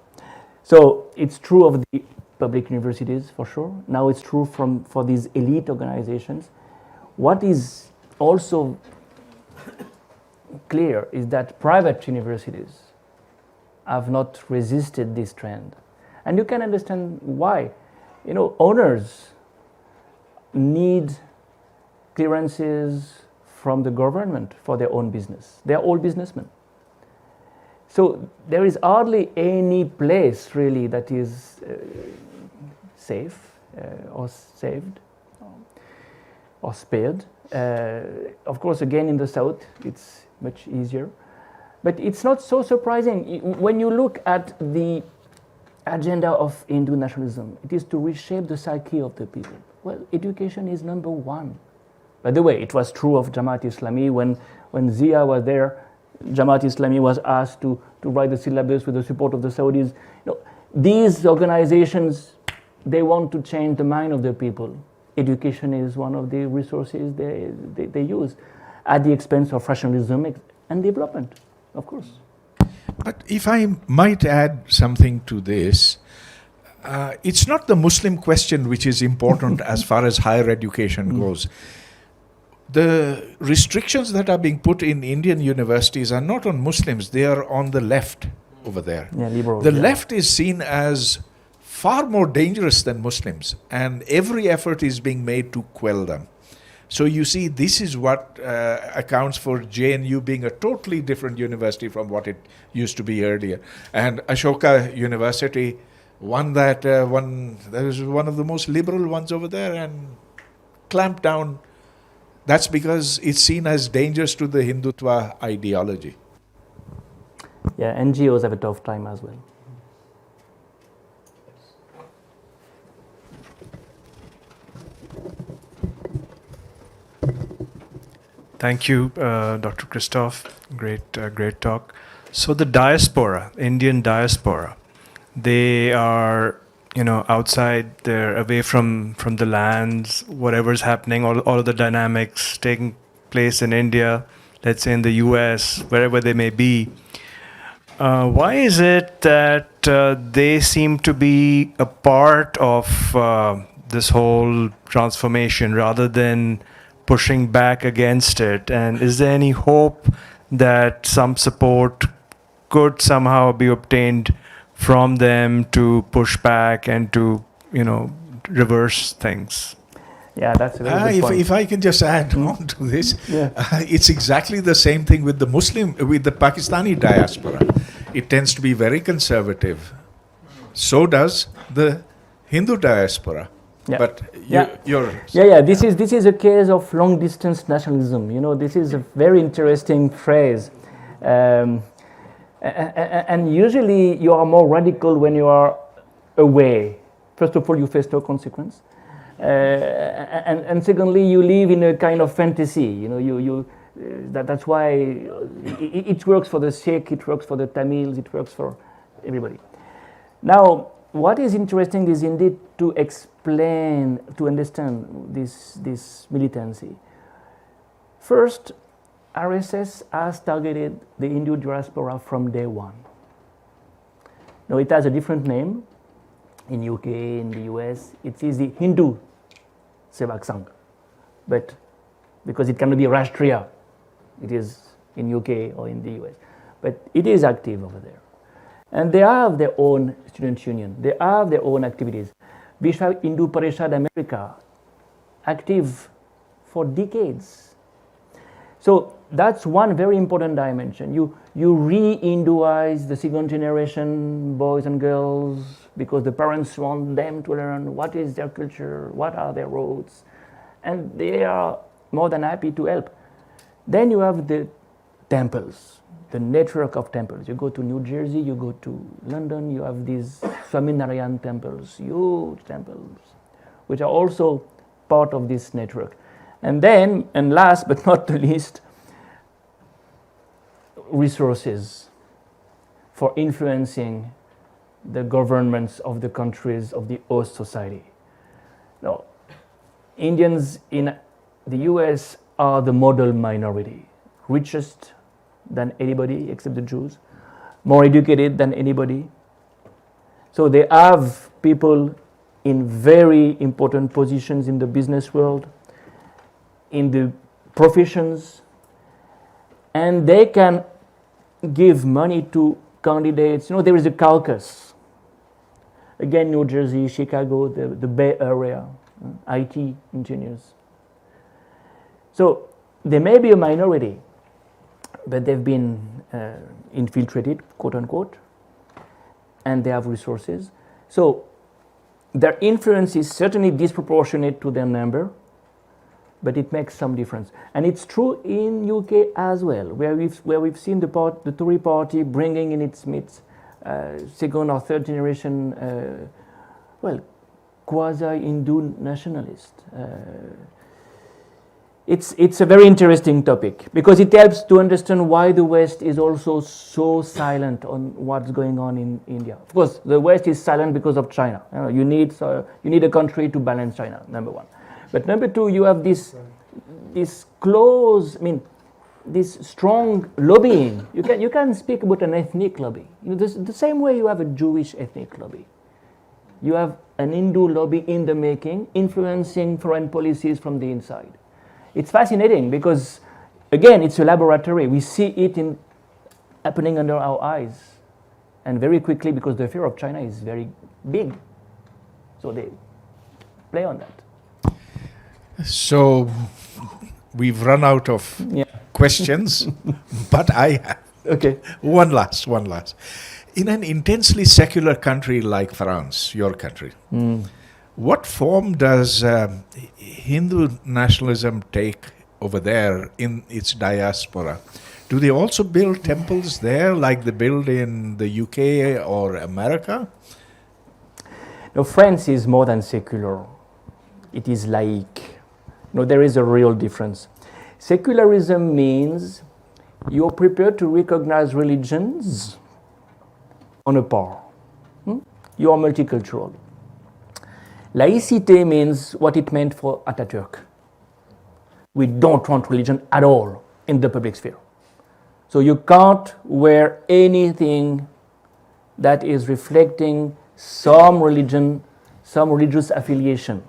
so it's true of the public universities for sure. Now it's true for these elite organizations. What is also clear is that private universities have not resisted this trend. And you can understand why. Owners need clearances from the government for their own business. They are all businessmen. So there is hardly any place really that is safe or saved or spared. Of course, again, in the south, it's much easier. But it's not so surprising. When you look at the agenda of Hindu nationalism, it is to reshape the psyche of the people. Well, education is number one. By the way, it was true of Jamaat Islami when Zia was there. Jamaat Islami was asked to write the syllabus with the support of the Saudis. These organizations, they want to change the mind of the people. Education is one of the resources they use at the expense of rationalism and development, of course. But if I might add something to this, it's not the Muslim question which is important as far as higher education goes. The restrictions that are being put in Indian universities are not on Muslims, they are on the left over there. Yeah, liberal, the left is seen as far more dangerous than Muslims, and every effort is being made to quell them. So you see, this is what accounts for JNU being a totally different university from what it used to be earlier. And Ashoka University that is one of the most liberal ones over there, and clamped down. That's because it's seen as dangerous to the Hindutva ideology. Yeah, NGOs have a tough time as well. Thank you, Dr. Christophe. Great talk. So the diaspora, Indian diaspora, they are, outside, they're away from the lands, whatever's happening, all of the dynamics taking place in India, let's say in the US, wherever they may be. Why is it that they seem to be a part of this whole transformation rather than pushing back against it? And is there any hope that some support could somehow be obtained from them to push back and to, reverse things? Yeah, that's a very good point. If I can just add on to this, it's exactly the same thing with the Pakistani diaspora. It tends to be very conservative. So does the Hindu diaspora. Yeah. But This is a case of long distance nationalism. This is a very interesting phrase. And usually you are more radical when you are away. First of all, you face no consequence. And secondly, you live in a kind of fantasy. That's why it works for the Sikh, it works for the Tamils, it works for everybody. Now, what is interesting is indeed to explain, to understand this militancy. First, RSS has targeted the Hindu diaspora from day one. Now, it has a different name in UK, in the US. It is the Hindu Sevak Sangh, but because it cannot be Rashtriya, it is in UK or in the US, but it is active over there. And they have their own student union. They have their own activities. Vishwa Hindu Parishad America, active for decades. So that's one very important dimension. You re-Hinduize the second generation boys and girls because the parents want them to learn what is their culture, what are their roots, and they are more than happy to help. Then you have the temples, the network of temples. You go to New Jersey, you go to London, you have these Swaminarayan temples, huge temples, which are also part of this network. And then, and last but not the least, resources for influencing the governments of the countries of the host society. Now, Indians in the US are the model minority, richest than anybody except the Jews, more educated than anybody. So they have people in very important positions in the business world, in the professions, and they can give money to candidates. You know, there is a caucus. Again, New Jersey, Chicago, the Bay Area, IT engineers. So they may be a minority, but they've been infiltrated, quote unquote, and they have resources. So their influence is certainly disproportionate to their number, but it makes some difference. And it's true in UK as well, where we've seen the Tory party bringing in its midst second or third generation, quasi-Hindu nationalist. It's a very interesting topic because it helps to understand why the West is also so silent on what's going on in India. Of course, the West is silent because of China. You need a country to balance China, number one. But number two, you have this close, this strong lobbying. You can speak about an ethnic lobby. The same way you have a Jewish ethnic lobby. You have an Hindu lobby in the making, influencing foreign policies from the inside. It's fascinating because, again, it's a laboratory. We see it happening under our eyes. And very quickly, because the fear of China is very big. So they play on that. So we've run out of questions, but I have one last. In an intensely secular country like France, your country, what form does Hindu nationalism take over there in its diaspora? Do they also build temples there like they build in the UK or America? No, France is more than secular. It is laïc. No, there is a real difference. Secularism means you're prepared to recognize religions on a par. You are multicultural. Laïcité means what it meant for Atatürk. We don't want religion at all in the public sphere. So you can't wear anything that is reflecting some religion, some religious affiliation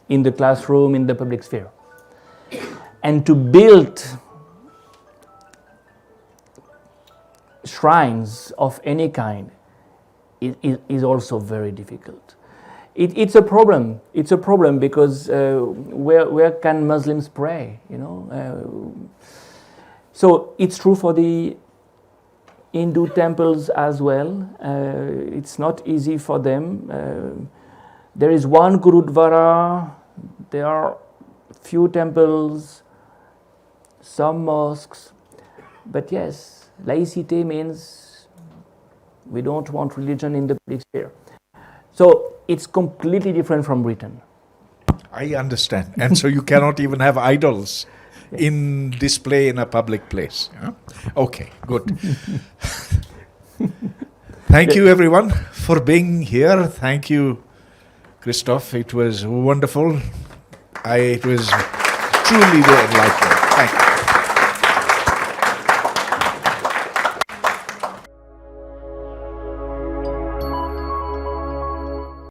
in the classroom, in the public sphere. And to build shrines of any kind is also very difficult. It's a problem. It's a problem because where can Muslims pray? So it's true for the Hindu temples as well. It's not easy for them. There is one Gurudwara. There are few temples, some mosques. But yes, laïcité means we don't want religion in the public sphere. So it's completely different from Britain. I understand. And so you cannot even have idols in display in a public place. Yeah? Okay, good. Thank you, everyone, for being here. Thank you, Christophe. It was wonderful. It was truly very enlightening.